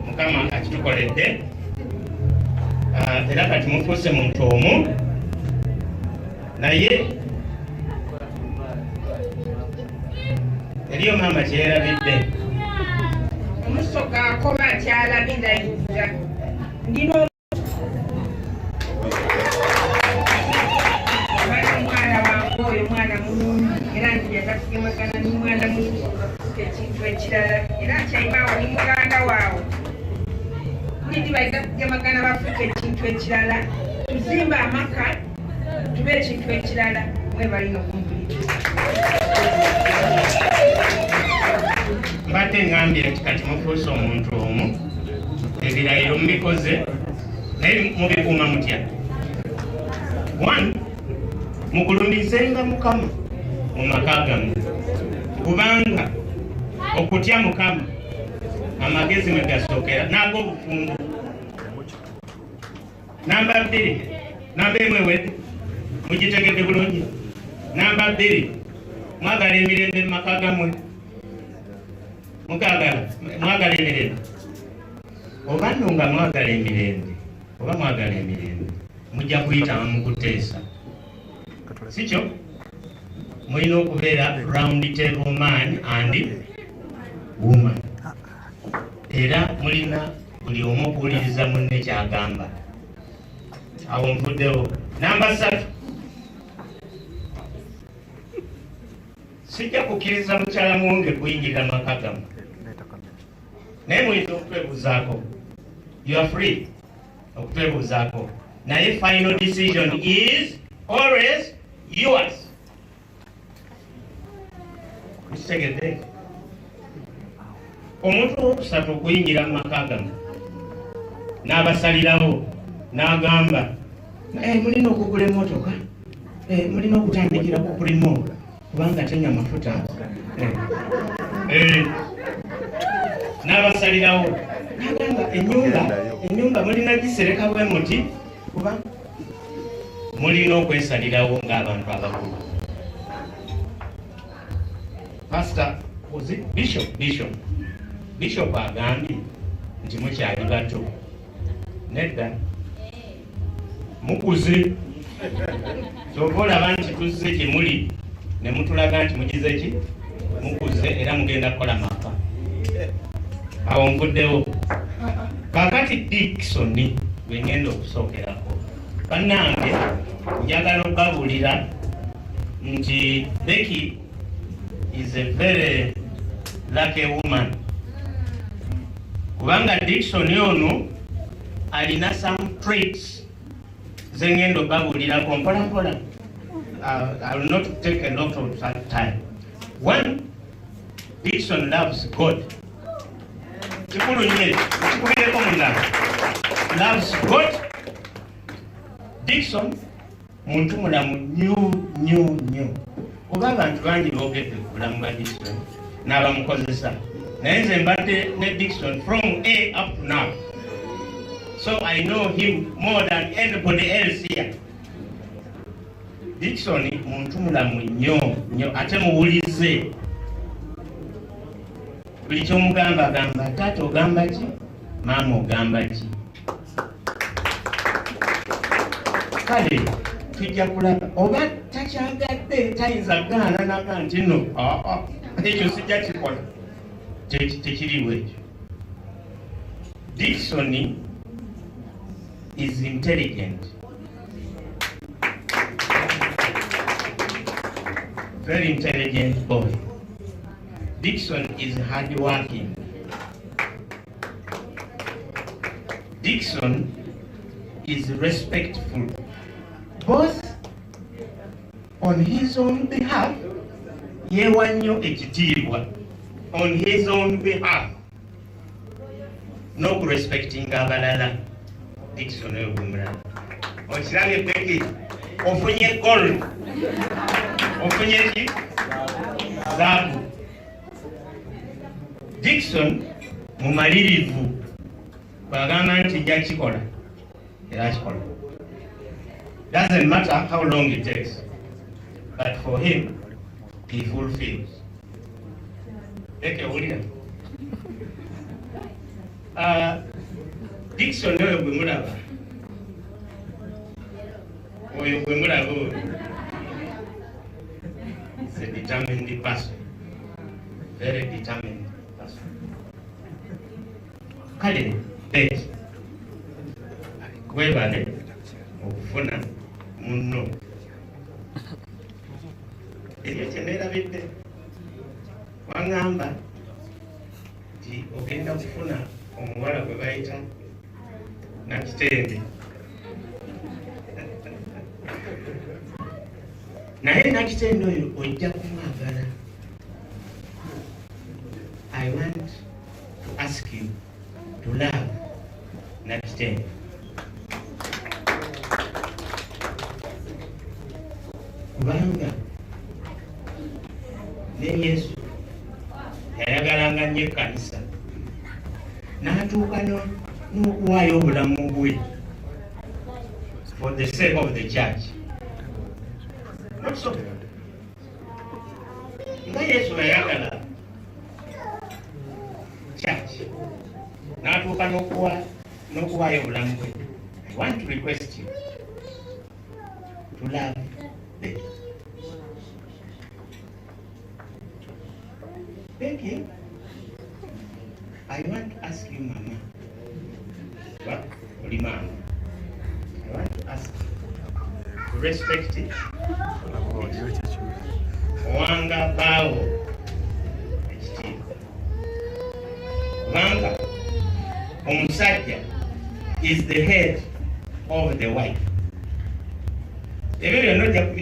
mukama akitukoledde era kati mufuuse muntu omu naye eriyo maama kyerabidde omusoka akoba kyalabirayizza ndina omwana wange oyo mwana mulungi era ndigenda kugemagana n'omwana musuka ekintu ekirala era nkyayimaawo ni muganda waawe bulidi bayita kugemagana bafuuka ekintu ekirala tuzimba amaka tube ekintu ekirala mwe balina okumpuliriza mbadde ngambye nti kati mufuuse omuntu omu ebirayiro mubikoze naye mubikuuma mutya 1 mugulumizenga mukama mu maka gammwe kubanga okutya mukama amagezi mwe gasookera n'ag'obufungu namba 2 namba emwe wedde mugitegedde bulungi namba 2 mwagala emirembe mu maka gammwe mwagala emirembe oba nno nga mwagala emirembe oba mwagala emirembe mujja kuyitama mu kuteesa sikyo mulina okubeera round table man and woman era mulina buli omu okuwuliriza munne kyagamba awo nvuddewo namba 3 sijja kukkiriza mukyala muwunge kuyingirira maka gammwe naye muyinza okutwebuuzaako you are free okutwebuuzaako naye final decision is always yours kitegedde omuntu owokusatu okuyingira mu maka gammwe n'abasalirawo n'agamba mulina okugula emmotoka mulina okutandikira ku kulimo kubanga tenya mafuta n'abasalirawo n'agamba ennyumba mulina gisereka bwe muti kuba mulina okwesalirawo ng'abantu abakulu pastor bishop agambye nti mukyali bato nedda mukuze kyova olaba nti tuzze gye muli ne mutulaga nti mugize ki mukuze era mugenda kukola maka awo nvuddewo kakati Dickson gwe ngenda okusookerako bannange njagala okubabuulira nti Becky is a very lucky woman kubanga Dickson ono alina some traits zengenda okubabuulirako mpolampola. I will not take a lot of time. 1, Dickson loves God. Loves God. Dickson muntu mulamu nnyo. Oba abantu bangi boogedde ku bulamu bwa Dickson n'abamukozesa. Naye nze mbadde ne Dickson from A up to now. So I know him more than anybody else here. Dickson muntu mulamu nnyo ate muwulize. Buli kyomugamba agamba taata ogamba ki maama ogamba ki. Kale tujja kulaba oba takyagadde tayinza gaana naga nti no ekyo sijja kikola tekiriwo ekyo. Dickson is intelligent, very intelligent boy. Dickson is hardworking. Dickson is respectful, both on his own behalf, yewa nnyo ekitiibwa on his own behalf, n'okurespecting abalala. Dickson oyo gwe mulala. Okirabye Becky, ofunye gold. Ofunye ki? Zaabu. Dickson mumalirivu kwagamba nti nja kikola era kikola. Doesn't matter how long it takes, but for him he fulfills. Eke ulira. Dickson oyo gwe mulaba. Oyo gwe mulaba oyo. He's a determined person. Very determined person. Kale, bet. Kwebale okufuna munno. Ebyo kyenerabidde. Wangamba nti ogenda kufuna omuwala gwe bayita Nakitende. Naye Nakitende oyo ojja kumwagala. I want to ask you to love Nakitende. Kubanga ne Yesu yayagalanga nnyo ekkanisa n'atuuka n'okuwaayo obulamu bwe for the sake of the church. Not so. Nga Yesu yayagala church n'atuuka n'okuwaayo obulamu bwe. I want to request you to love them. Becky, I want to ask you, Mama. What? Mama. I want to ask you to respect it. Wanga bao. Wanga. Omusajja is the head of the wife. Ebyo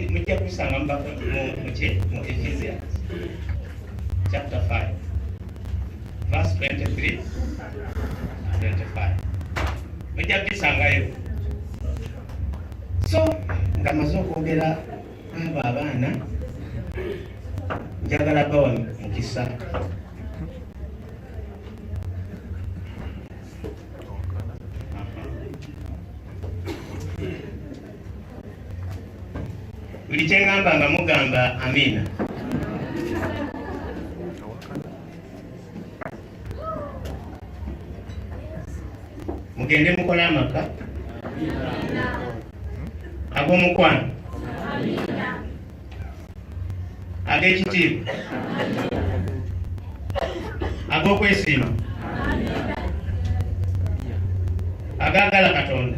mujja kubisanga mu Ephesians chapter 5 verse 23 25. Mujja kubisangayo. So nga maze okwogera abo abaana njagala bawa mukisa. Buli kyengamba nga mugamba amina. Mugende mukola amaka ag'omukwano ag'ekitiibwa ag'okwesiima agaagala Katonda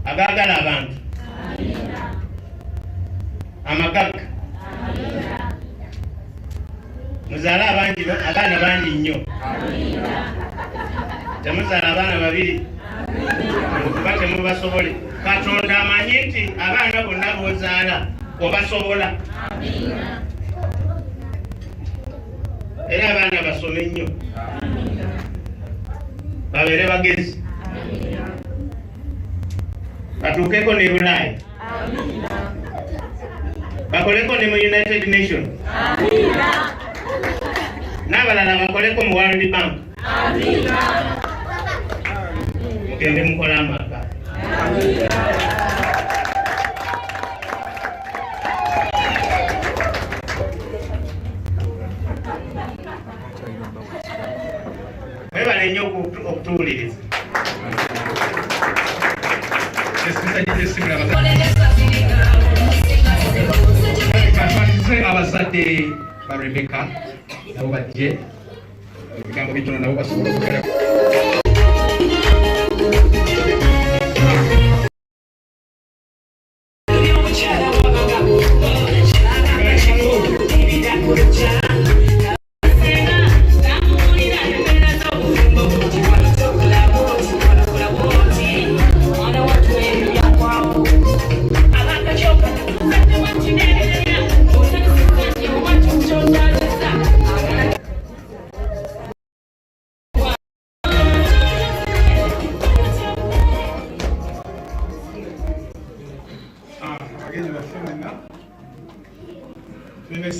agaagala abantu amagagga muzaale abaana bangi nnyo temuzaala abaana babiri kuba temubasobole. Katonda amanyi nti abaana bonna b'ozaala obasobola era abaana basome nnyo babeere bagezi batuukeko ne Bulaaya bakoleko ne mu United Nations n'abalala bakoleko mu World Bank. Mugende mukola amaka. Mwebale nnyo okutuwuliriza. Abazadde ba Rebecca nabo bajje ebigambo bitono nabo basobola okukola.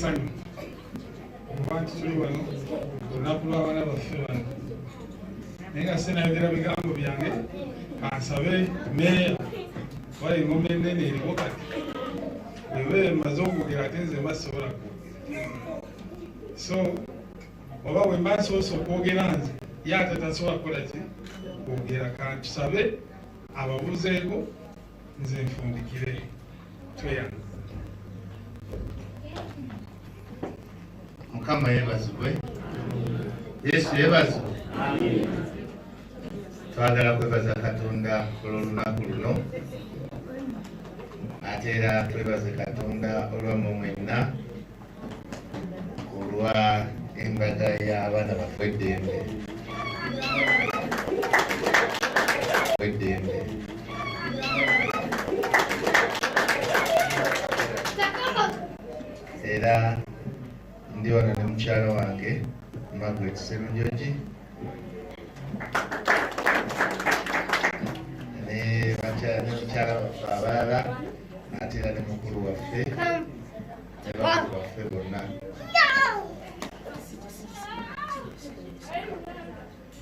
essanyu okuba nti tuli wano olunaku lw'abaana baffe bano naye nga sinayogera bigambo byange kansabe meeya wali engoma ennene eriwo kati bwebe maze okwogera ate nze mbasobola so oba bwe mbasoose okwogera nze ye ate tasobola kukola ki kwogera kantusabe ababuzeeko nze nfundikire tweyanga. Mukama yebazibwe, Yesu yebazibwe. Twagala kwebaza Katonda olw'olunaku luno ate era twebaze Katonda olwammwe mwenna olwa embaga y'abaana baffe eddembe. Era ndi wano ne mukyala wange Margaret Sserunjogi ne mukyala waffe abalala ate era ne mukulu waffe ne bakulu baffe bonna.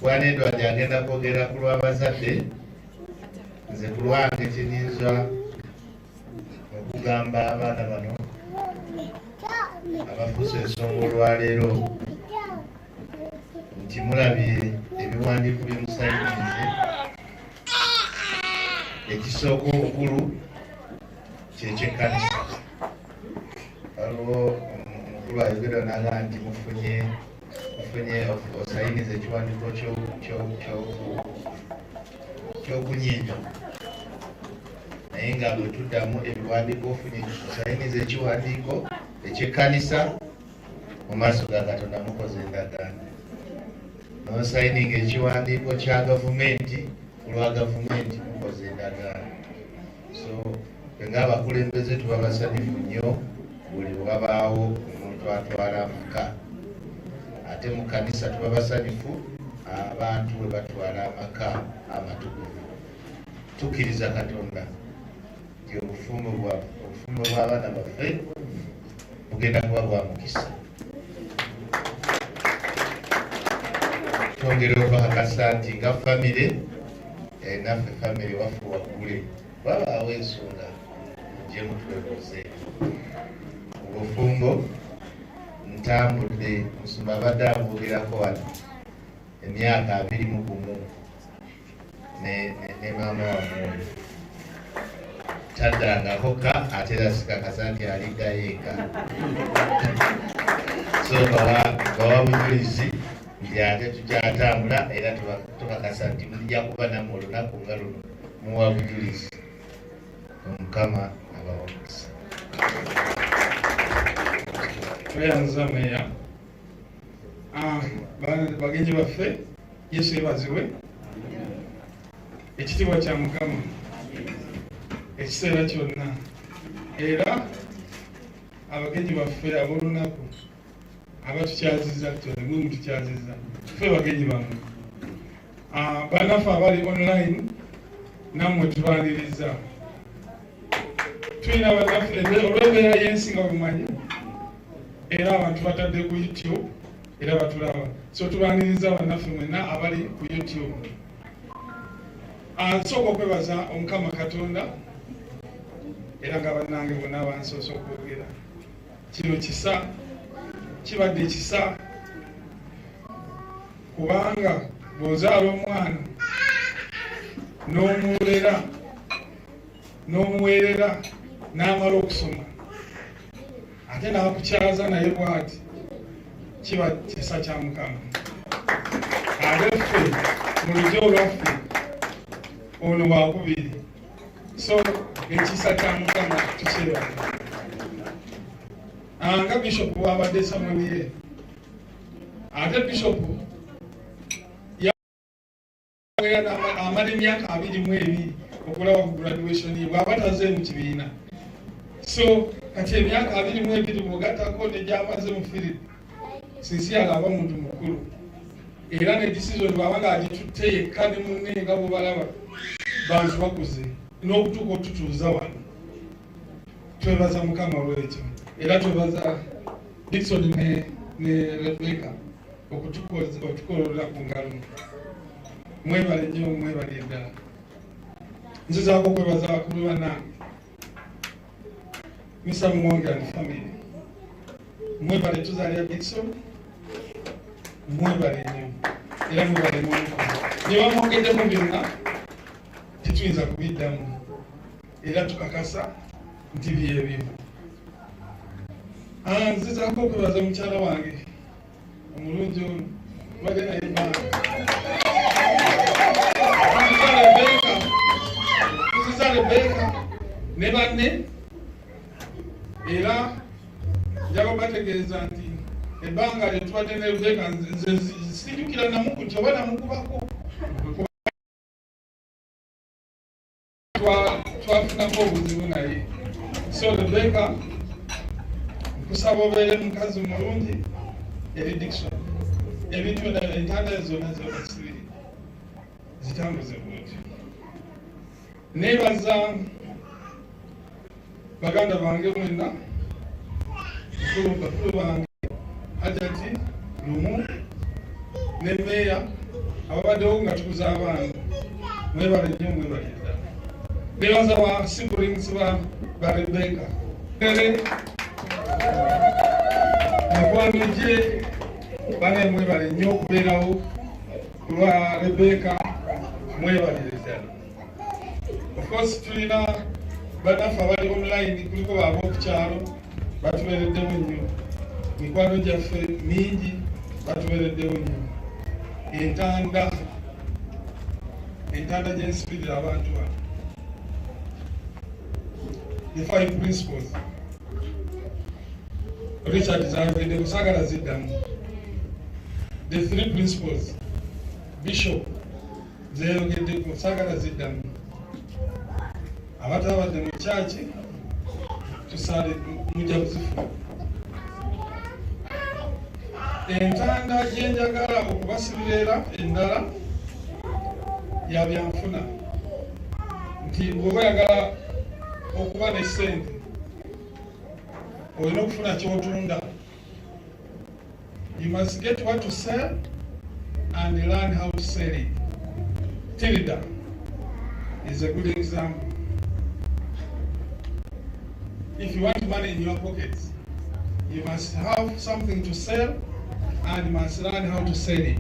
Bwana Edward agenda kwogera ku lw'abazadde, nze ku lwange kinyinza okugamba abaana bano abafuuse ensonga olwaleero nti mulabye ebiwandiiko bye musayinize. Ekisooka obukulu kyekyenkanisa. Waliwo omukulu ayogera n'agamba nti mufunye osayiniza ekiwandiiko ky'okunyiiga, naye nga bwe tuddamu ebiwandiiko ofunye osayiniza ekiwandiiko ekyekkanisa mu maaso ga Katonda mukoze endagaano. N'osayininga ekiwandiiko kya gavumenti ku lwa gavumenti mukoze endagaano. So ng'abakulembeze tuba basanyufu nnyo buli wabaawo omuntu atwala amaka, ate mu kanisa tuba basanyufu abantu bwe batwala amaka amatukuvu. Tukkiriza Katonda nti obufumbo bw'abaana baffe bugenda kuba bwa mukisa. Twongere okubakakasa nti nga famire naffe famire waffe waggule wabaawo ensonga gye mutwebuuze. Obufumbo ntambudde Musumba abadde abuulirako wano emyaka 21 ne maama wamwe taddangako ka ate era sikakasa nti aliddayo eka. So bawa bujulizi nti ate tukyatambula era tukakasa nti mujja kuba nammwe olunaku nga luno muwa bujulizi. Omukama abawa omukisa. Tweyanza meeya. Bagenyi baffe, Yesu yebazibwe. Ekitiibwa kya Mukama ekiseera kyonna, era abagenyi baffe ab'olunaku abatukyaziza mwe mutukyaziza ffe bagenyi bammwe. Bannaffe abali online nammwe tubaniriza. Tulina bannaffe olw'embeera y'ensi nga bumanyi, era abantu batadde ku YouTube era batulaba, so tubaniriza bannaffe mwenna abali ku YouTube. Nsooka okwebaza Omukama Katonda era nga bannange bonna bansoose okwogera. Kino kisa, kibadde kisa, kubanga bw'ozaala omwana n'omuweerera n'amala okusoma ate n'akukyaza naye bw'ati, kiba kisa kya Mukama. Ate ffe mu lugyo olwaffe ono wakubiri, so ekisa kya Mukama tukyebaza. Nga Bishop bw'abadde Samuel, ate Bishop amala emyaka 22 okulaba ku graduation ye bw'aba taze mu kibiina. So kati emyaka 22 bw'ogattako n'egyamaze mu field, sinsiala aba muntu mukulu, era ne decision bw'aba ng'agitutte yekka ne munne nga bw'obalaba bantu bakuze n'okutuuka otutuuza wano. Twebaza Mukama olw'ekyo, era twebaza Dickson ne Rebecca okutukolera ku ngalo. Mwebale nnyo, mwebale ddala. Nzizaako okwebaza abakulu bana Mr. Mwonge and family. Mwebale tuzaalira Dickson, mwebale nnyo era mwebale nnyo. Bye bamwogeddemu byonna tetuyinza kubiddamu era tukakasa nti byebyo. Nzizaako okwebaza mukyala wange omulungi ono tubadde naye banka. Nziza Rebecca ne banne era njagala bategeeza nti ebbanga lye tubadde ne Rebecca nze sijjukira namukuti oba namukubako twafunako obuzibu naye. So Rebecca nkusaba obeere mukazi mulungi eri Dickson. Ebintu entanda zonna zitambuze bulungi. Neebaza baganda bange mwenna, bakulu bange Hajati Lumu ne Meya ababaddewo nga tukuza abaana. Mwebale nnyo, mwebale ddala. Neebaza ba siblings ba Rebecca. Mikwano gye bane mwebale nnyo okubeerawo ku lwa Rebecca, mwebalire ddala. Of course tulina bannaffe abali online, kuliko baaba okukyalo batubeereddewo nnyo. Mikwano gyaffe mingi batubeereddewo nnyo. Entanda gye nsibirira abantu bano. The 5 principles. Richard zayogedde kusagala ziddamu. The 3 principles. Bishop zayogedde kusagala ziddamu. Abatabadde mu kyaki tusaale mujja kuzifuna. Entanda gye njagala okubasibira endala ya byanfuna. Nti bw'oba oyagala okuba ne ssente olina okufuna ky'otunda. You must get what to sell and learn how to sell it. Tilda is a good example. If you want money in your pockets, you must have something to sell and you must learn how to sell it.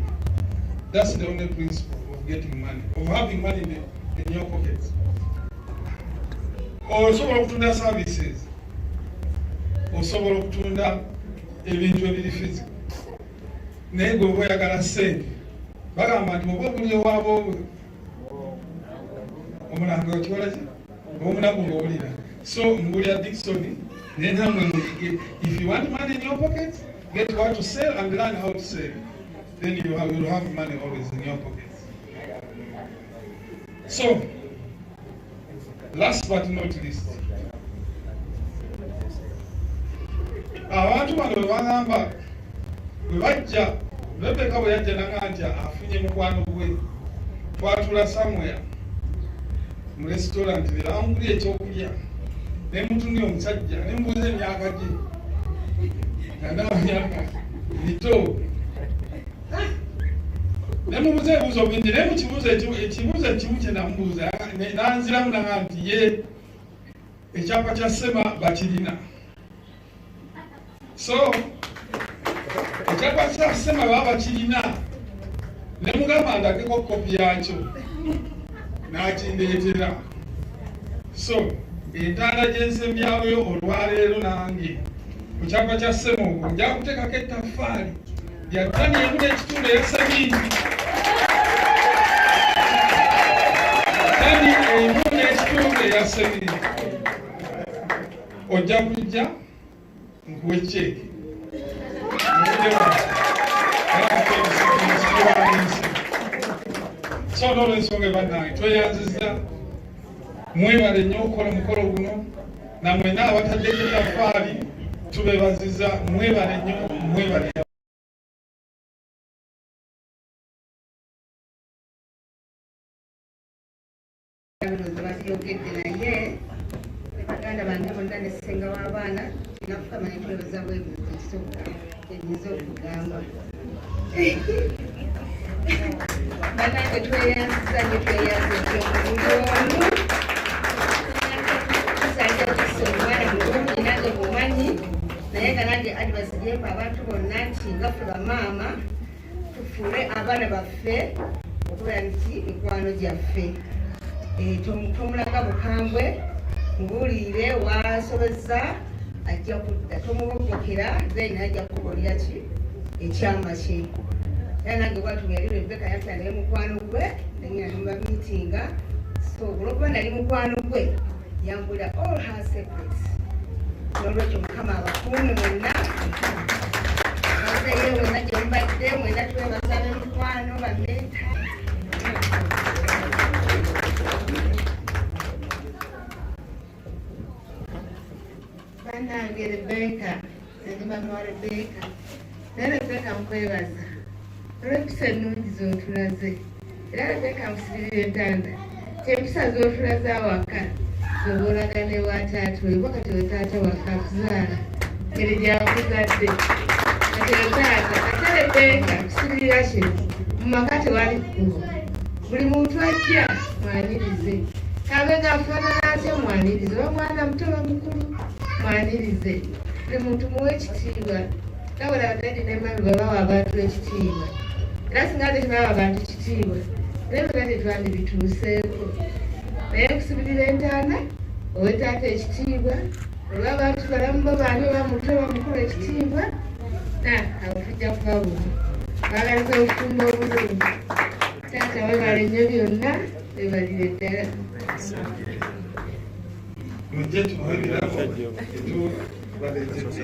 That's the only principle of getting money, of having money in your pockets. Osobola okutunda services, osobola okutunda ebintu ebiri physical. Naye gwe oba oyagala ssente, bagamba nti oba obuli ewaabo omulango okikola ki? Omunaku ng'owulira. So mbulira Dickson naye namwe muyige. If you want money in your pockets, get what to sell and learn how to sell. Then you will have money always in your pockets. So, last but not least, abantu bano bagamba bwe bajja Rebecca bwe yajja nanga nti afunye mukwano gwe, twatula somewhere mu restaurant ne bamugulira ekyokulya ne mutundi omusajja ne mubuuza emyaka gye nga myaka mito ne mubuuza ebibuuzo bingi naye mu ekibuuzo ekimu kye namubuuza nanziramu nanga nti ye ekyapa kya Sema bakirina. So ekyapa kya Sema baba bakirina ne mugamba ndageko kopi yakyo n'akindeetera. So entanda gye nsembyayo olwaleero nange ku kyapa kya Sema ogwo nja kuteekako ettaffaali lya ttani emu n'ekitundu eya seminti. Ttani emu n'ekitundu eya seminti. Ojja kujja nkuwe cheeki. So n'olwensonga bannange tweyanziza, mwebale nnyo okukola omukolo guno, nammwe n'abataddeko ettaffaali tubeebaziza, mwebale nnyo, mwebale. Naye baganda bange bonna ne ssenga w'abaana nakukamanya twebaza bwebuziso enyinza okugamba banange tweyanziza ne tweyanza ekyomulimu kusanja Dickson omwana mulungi nange mumanyi naye nga nange advice gyempa abantu bonna nti nga ffe bamaama tufuule abaana baffe okubeera nti mikwano gyaffe tomulaga bukambwe mubuulire wasobeza ajja kudda tomubogokera then ajja kukolera ki ekyama kye era nange bwatu yali Rebecca yatandale mukwano gwe nengina nemubamiitinga so olwokuba nali mukwano gwe yambulira all her secrets nolwekyo mukama abakuume mwenna bazeyo mwenna gyemubadde mwenna twebaza bemikwano bamenta banange Rebecca nze mama wa Rebecca naye Rebecca mukwebaza olw'empisa ennungi z'otulaze era Rebecca musibirira entanda kyempisa z'otulaze awaka zoba olaga ne wa taata we bwa kati we taata waka akuzaala ngeri gyakuzadde kati we taata ate Rebecca kusibirira kino mu maka tewali kkubo buli muntu ajja mwanirize kabe gafaanana atya mwanirize oba mwana muto oba mukulu mwanirize buli muntu muwe ekitiibwa nabula dadi ne mami babawa abantu ekitiibwa era singa tetubawa abantu ekitiibwa naye bena tetwandibituuseeko naye kusibirira entaana owe taata ekitiibwa olwa abantu balamu bo baani oba muto oba mukulu ekitiibwa abo tujja kubabona baagaliza obufumbo obulungi taata webala ennyo byonna bebalire ddala mujje tumuwe ebirabo etubaleetedde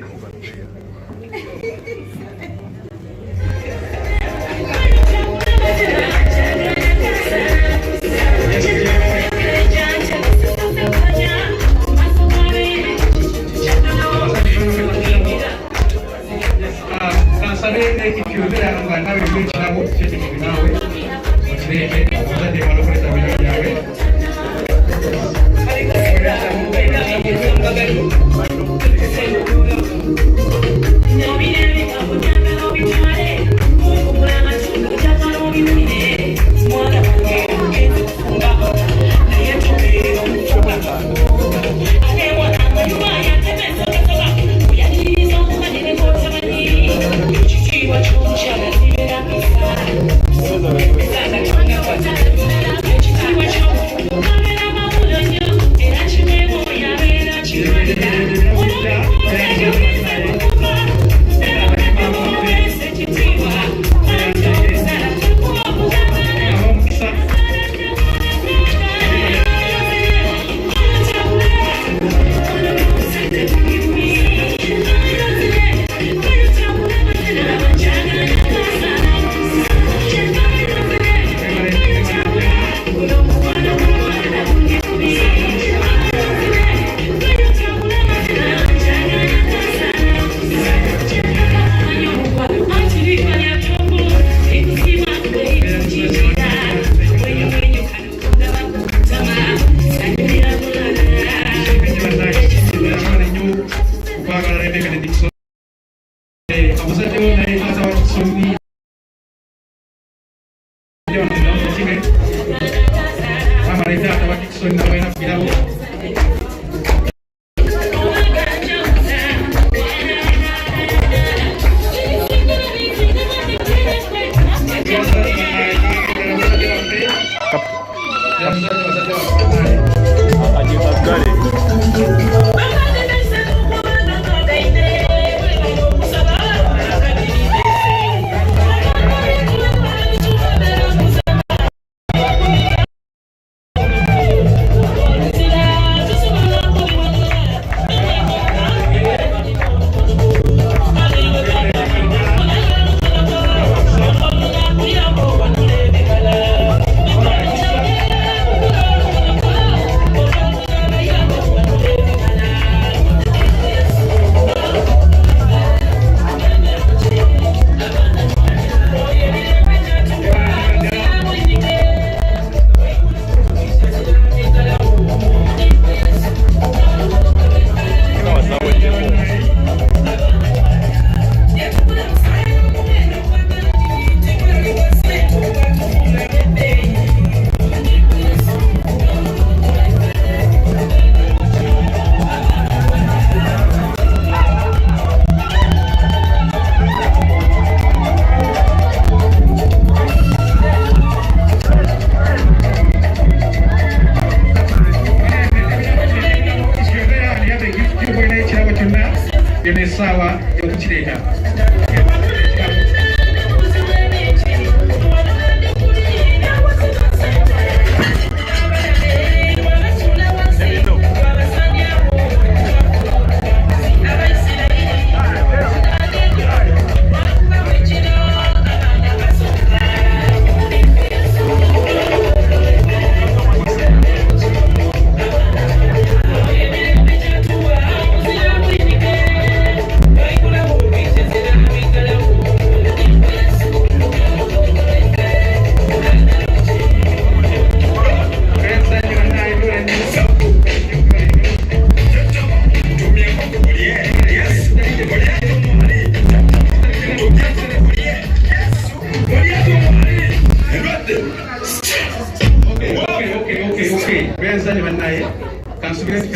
Yes,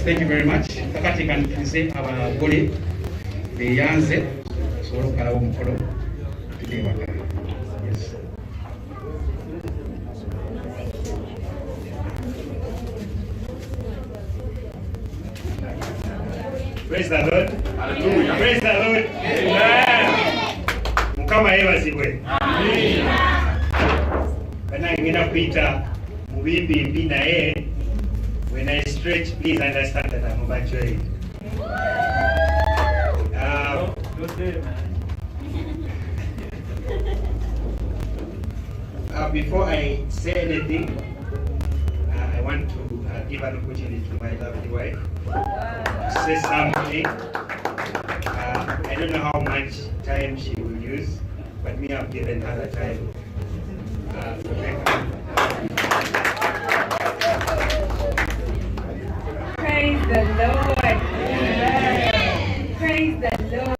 thank you very much. Kakati kan tulize abagole beyanze sobola okukalawo omukolo tuteebaka. Yes. Praise the Lord. Hallelujah. Praise the Lord. Amen. Mukama yebazibwe. Amen. Kana ngina kuita mubimbi naye. When I stretch, please understand that I'm overjoyed. Before I say anything, I want to give an opportunity to my lovely wife to say something. I don't know how much time she will use, but me, I've given her the time. So thank you. Praise the Lord. Praise the Lord.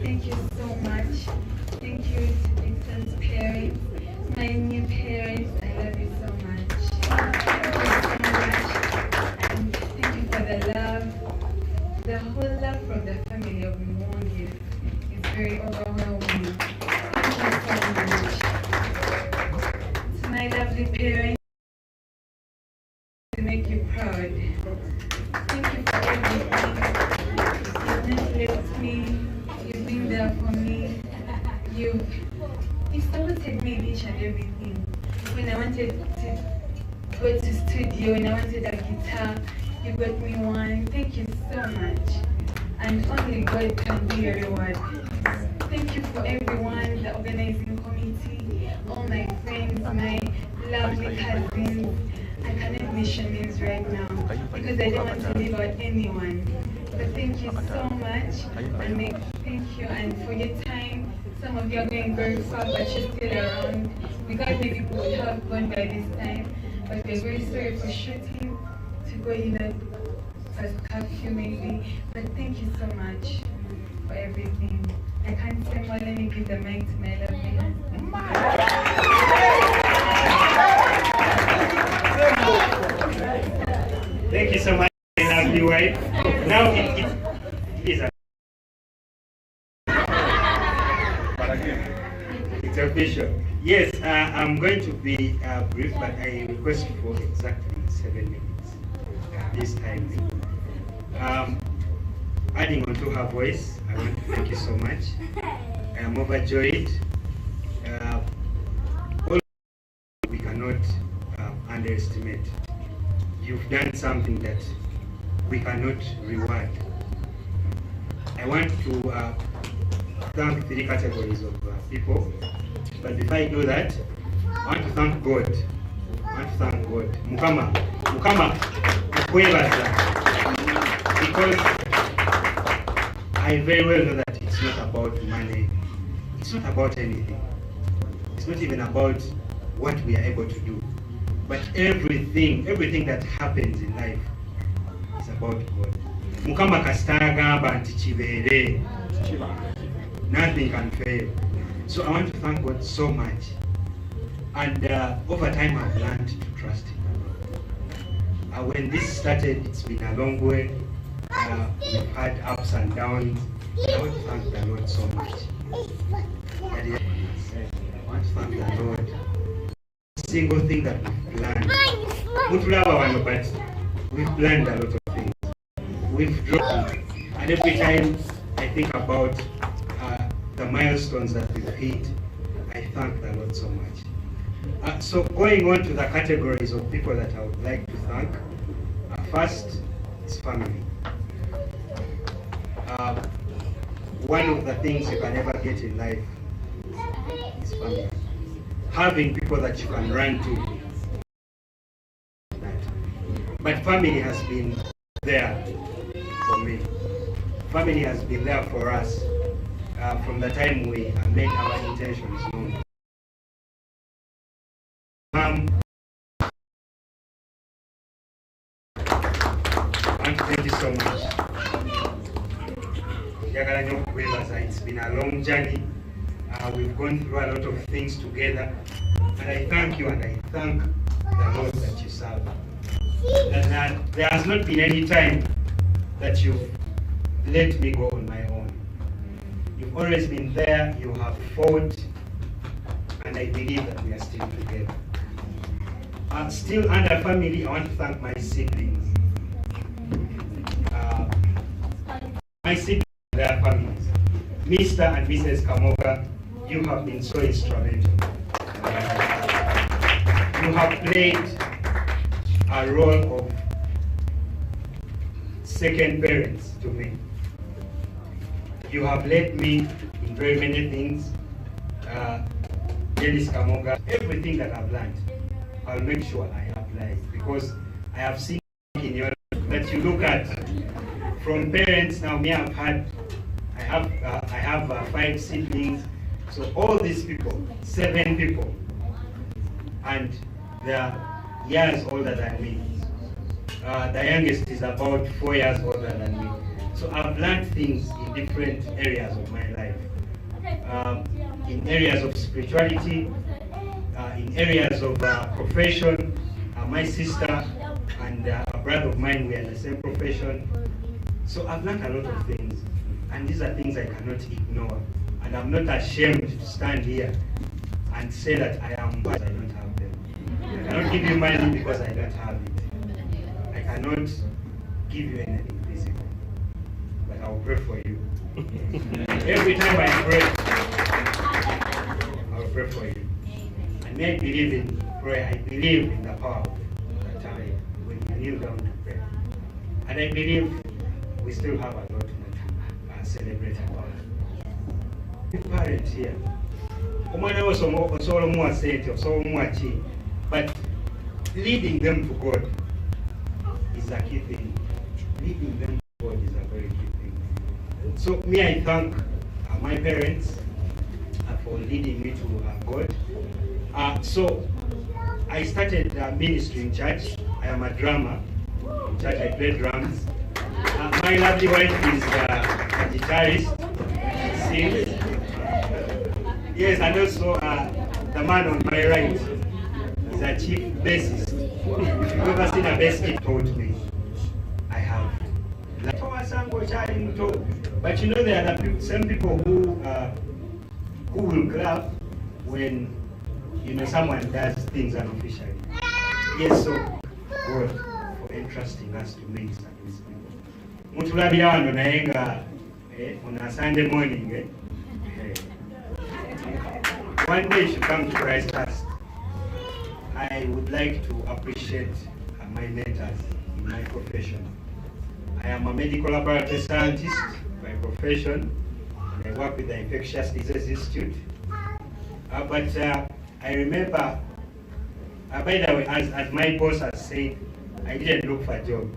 Thank you so much. Thank you to Dickson's parents, my new parents. I love you so much. Thank you so much. And thank you for the love. The whole love from the family of Mwangi is very overwhelming. Thank you so much. To my lovely parents, to make you proud. Thank you for everything. You've not left me. You've been there for me. You've supported me in each and everything. When I wanted to go to studio, when I wanted a guitar, you got me one. Thank you so much. And only God can be your reward. Thank you for everyone, the organizing committee, all my friends, my lovely cousins. I cannot mention names right now because I don't want to leave out anyone. But thank you so much. And thank you. And for your time, some of you are going very far, but you're still around. We got maybe people would have gone by this time, but we're very sorry for shooting to go past curfew maybe. But thank you so much for everything. I can't say more. Let me give the mic to my lovely husband. Thank you so much, lovely wife. Now it is it's official. Yes, I'm going to be brief, but I request for exactly 7 minutes this time. Adding on to her voice, I want to thank you so much. I am overjoyed. All we cannot underestimate. You've done something that we cannot reward. I want to thank 3 categories of people, but before I do that, I want to thank God. Mukama, mukwebaza. Because I very well know that it's not about money, it's not about anything. It's not even about what we are able to do. But everything that happens in life is about God. Mukama kasitagamba nti kibeere. Nothing can fail. So I want to thank God so much. And over time I've learned to trust Him. When this started, it's been a long way. We've had ups and downs. I want to thank the Lord so much. I want to thank the Lord. Single thing that we've planned. But we've planned a lot of things. We've dropped, and every time I think about the milestones that we've hit, I thank the Lord so much. So going on to the categories of people that I would like to thank. First is family. One of the things you can never get in life is family. Having people that you can run to. But family has been there for me. Family has been there for us from the time we made our intentions known. Thank you so much. It's been a long journey. We've gone through a lot of things together. And I thank you and I thank the Lord that you serve. And there has not been any time that you've let me go on my own. You've always been there, you have fought, and I believe that we are still together. Still under family, I want to thank my siblings. My siblings and their families. Mr. and Mrs. Kamoga, you have been so instrumental. You have played a role of second parents to me. You have led me in very many things. Dennis Kamoga, everything that I've learned, I'll make sure I apply it, because I have seen in your life that you look at from parents. Now me, I have 5 siblings, so all these people, 7 people, and they are years older than me. The youngest is about 4 years older than me. So I've learned things in different areas of my life, in areas of spirituality, in areas of profession. My sister and a brother of mine, we are in the same profession. So I've learned a lot of things, and these are things I cannot ignore. And I'm not ashamed to stand here and say that I am because I don't have them. I cannot give you money because I don't have it. I cannot give you anything physical, but I'll pray for you. Every time I pray, I'll pray for you. And I believe in prayer. I believe in the power of the time when you kneel down to pray. And I believe we still have a lot to celebrate about. Parent here. But leading them to God is a key thing. Leading them to God is a very key thing. So me, I thank my parents for leading me to God. So I started ministry in church. I am a drummer. In church I play drums. My lovely wife is a guitarist. She sings. Yes, and also the man on my right is a chief bassist. If you've ever seen a bass, he told me. I have. But you know, there are some people who will clap when someone does things unofficially. Yes, so God for entrusting us to minister to these people. Mutulabira wano naye nga on a Sunday morning. One day you should come to Christ first. I would like to appreciate my mentors in my profession. I am a medical laboratory scientist by profession, and I work with the Infectious Disease Institute. But I remember, by the way, as my boss has said, I didn't look for a job,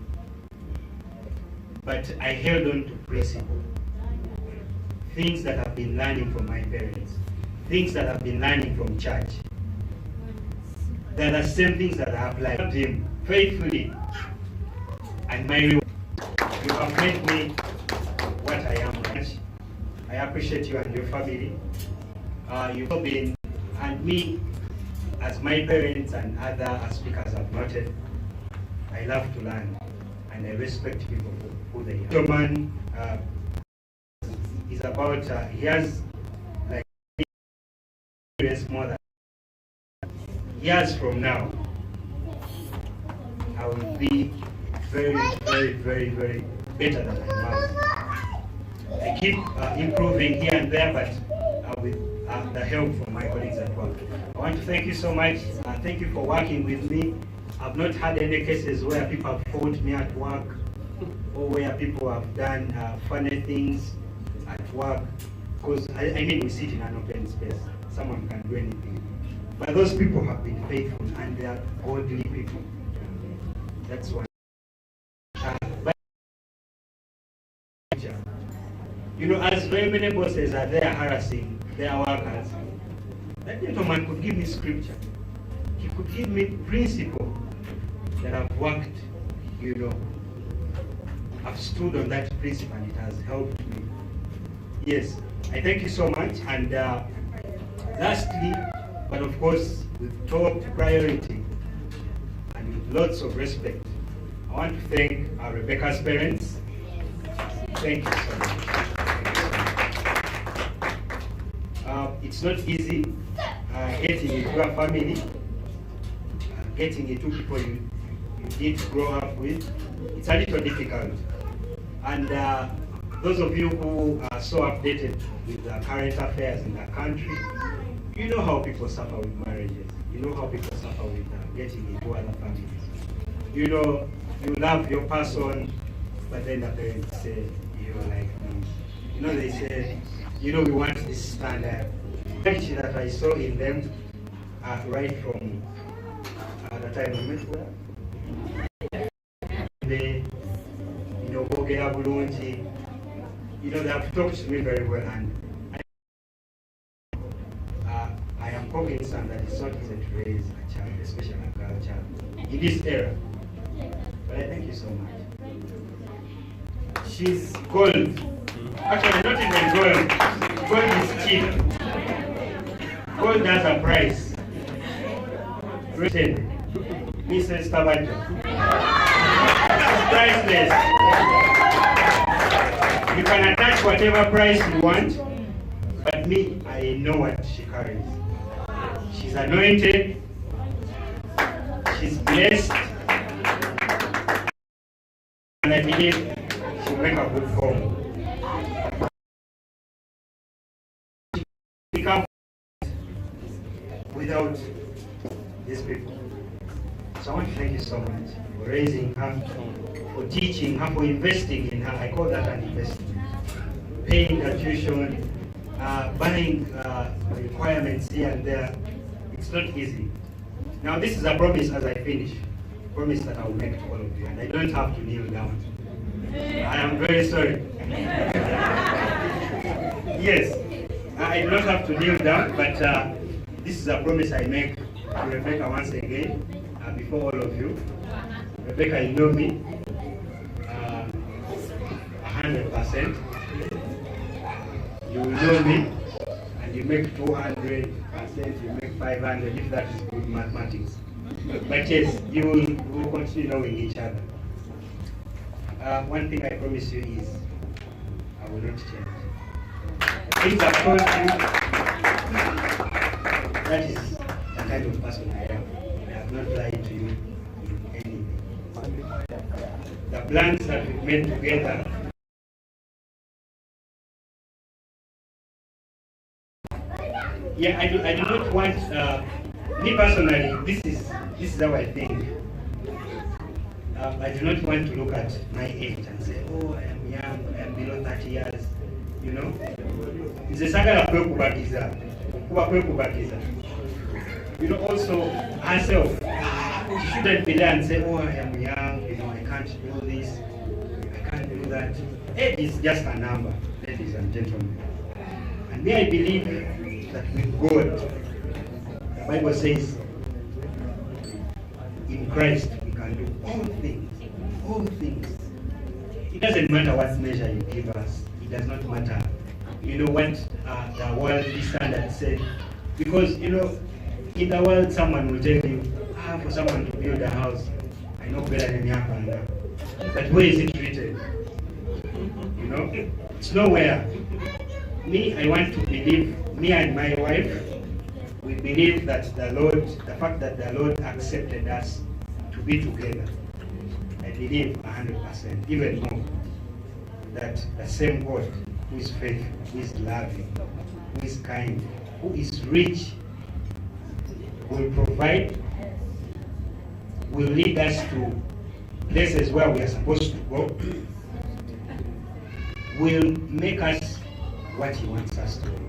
but I held on to principle. Things that I've been learning from my parents, things that I've been learning from church. They're the same things that I applied to him faithfully. And my reward, you have made me what I am. I appreciate you and your family. You've been, and me, as my parents and other speakers have noted, I love to learn and I respect people for who they are. Your man is about, he has like experience more than years from now. I will be very, very, very, very better than I was. I keep improving here and there, but with the help from my colleagues at work. I want to thank you so much. Thank you for working with me. I've not had any cases where people have fought me at work or where people have done funny things at work. Because, I mean, we sit in an open space. Someone can do anything. But those people have been faithful and they are godly people. That's why. You know, as very many bosses are there harassing their workers, that gentleman could give me scripture. He could give me principle that I've worked, you know. I've stood on that principle and it has helped me Yes, I thank you so much. And lastly, but of course, with top priority and with lots of respect, I want to thank our Rebecca's parents. Thank you so much. It's not easy getting into a family, getting into people you did grow up with. It's a little difficult. And those of you who are so updated with the current affairs in the country, you know how people suffer with marriages. You know how people suffer with getting into other families. You know, you love your person, but then the parents say, you're like me. You know, they say, you know, we want this standard. That I saw in them right from the time we met with them. They, you know, they have talked to me very well, and I am cognizant that it's not easy to raise a child, especially a girl child, in this era. But I thank you so much. She's gold. Actually, not even gold. Gold is cheap. Gold has a price. Written, Mrs. Tabajo. Priceless. You can attach whatever price you want, but me, I know what she carries. She's anointed. She's blessed. And I believe she'll make a good home. Become without these people. So I want to thank you so much for raising her, for teaching her, for investing in her. I call that an investment. Paying her tuition, buying requirements here and there. It's not easy. Now this is a promise as I finish. Promise that I will make to all of you, and I don't have to kneel down. I am very sorry. Yes, I do not have to kneel down, but this is a promise I make to Rebecca once again, before all of you. Rebecca, you know me 100%. You will know me, and you make 200%, you make 500, if that is good mathematics. But yes, you will continue knowing each other. One thing I promise you is, I will not change. Things I've told you, that is the kind of person I am. I have not lied to you in anything. The plans that we've made together, yeah, I do not want, me personally, this is how I think. I do not want to look at my age and say, oh, I am young, I am below 30 years, you know. It's a saga of you know, also herself, she shouldn't be there and say, oh, I am young, you know, I can't do this, I can't do that. Age is just a number, ladies and gentlemen. And me, I believe that with God, the Bible says, in Christ we can do all things, all things. It doesn't matter what measure you give us. It does not matter, you know, what the worldly standards say. Because, you know, in the world someone will tell you, for someone to build a house, I know better than you. But where is it written? You know, it's nowhere. Me, I want to believe, me and my wife, we believe that the Lord, the fact that the Lord accepted us to be together, I believe 100%, even more, that the same God who is faithful, who is loving, who is kind, who is rich, will provide, will lead us to places where we are supposed to go, will make us what He wants us to be.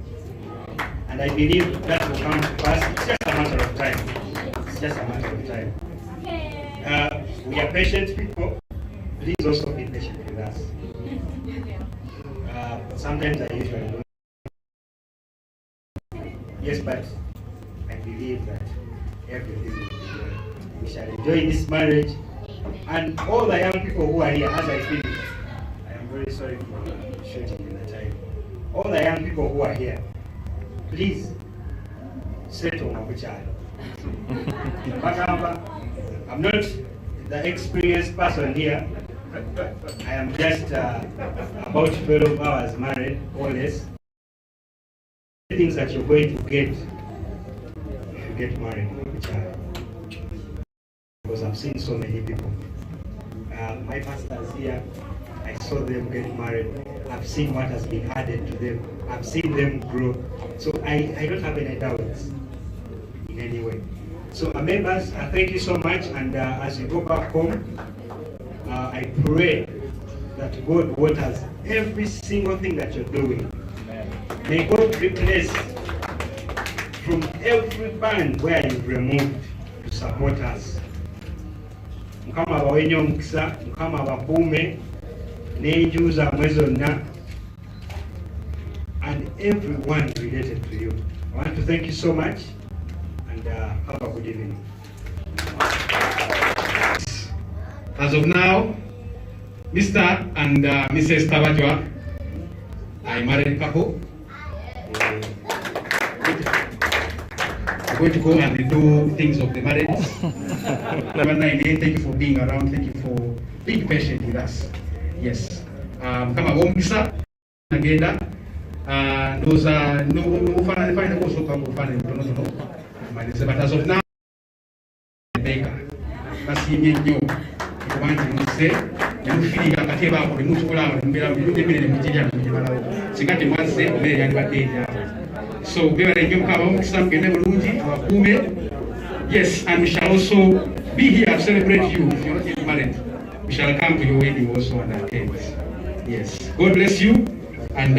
And I believe that will come to pass. It's just a matter of time. It's just a matter of time. We are patient people. Please also be patient with us. Sometimes I usually don't. Yes, but I believe that everything will be well. We shall enjoy this marriage. And all the young people who are here, as I finish, I am very sorry for shooting in the time. all the young people who are here, please settle Mabuchalo. I'm not the experienced person here. I am just about 12 hours married, or less. The things that you're going to get if you get married, Mabuchalo. Because I've seen so many people. My pastors here, I saw them get married. I've seen what has been added to them. I've seen them grow. So I don't have any doubts in any way. So members, thank you so much. And as you go back home, I pray that God waters every single thing that you're doing. May God replace from every band where you've removed to support us. Mukama abawenye omukisa, Mukama abakuume n'enju zammwe zonna, and everyone related to you. I want to thank you so much and have a good evening. As of now, Mr. and Mrs. Tabajwa are a married couple. We're going to go and do things of the marriage. Thank you for being around. Thank you for being patient with us. Yes. Kama womisa agenda. Those are no final also come final no. But as of now, Baker. That's the new. You want to say you feel like a table for the mutual so we are yes, and we shall also be here to celebrate you if you're not yet married. We shall come to your wedding also and attend. Yes. God bless you and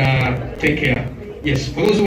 take care. Yes. For those who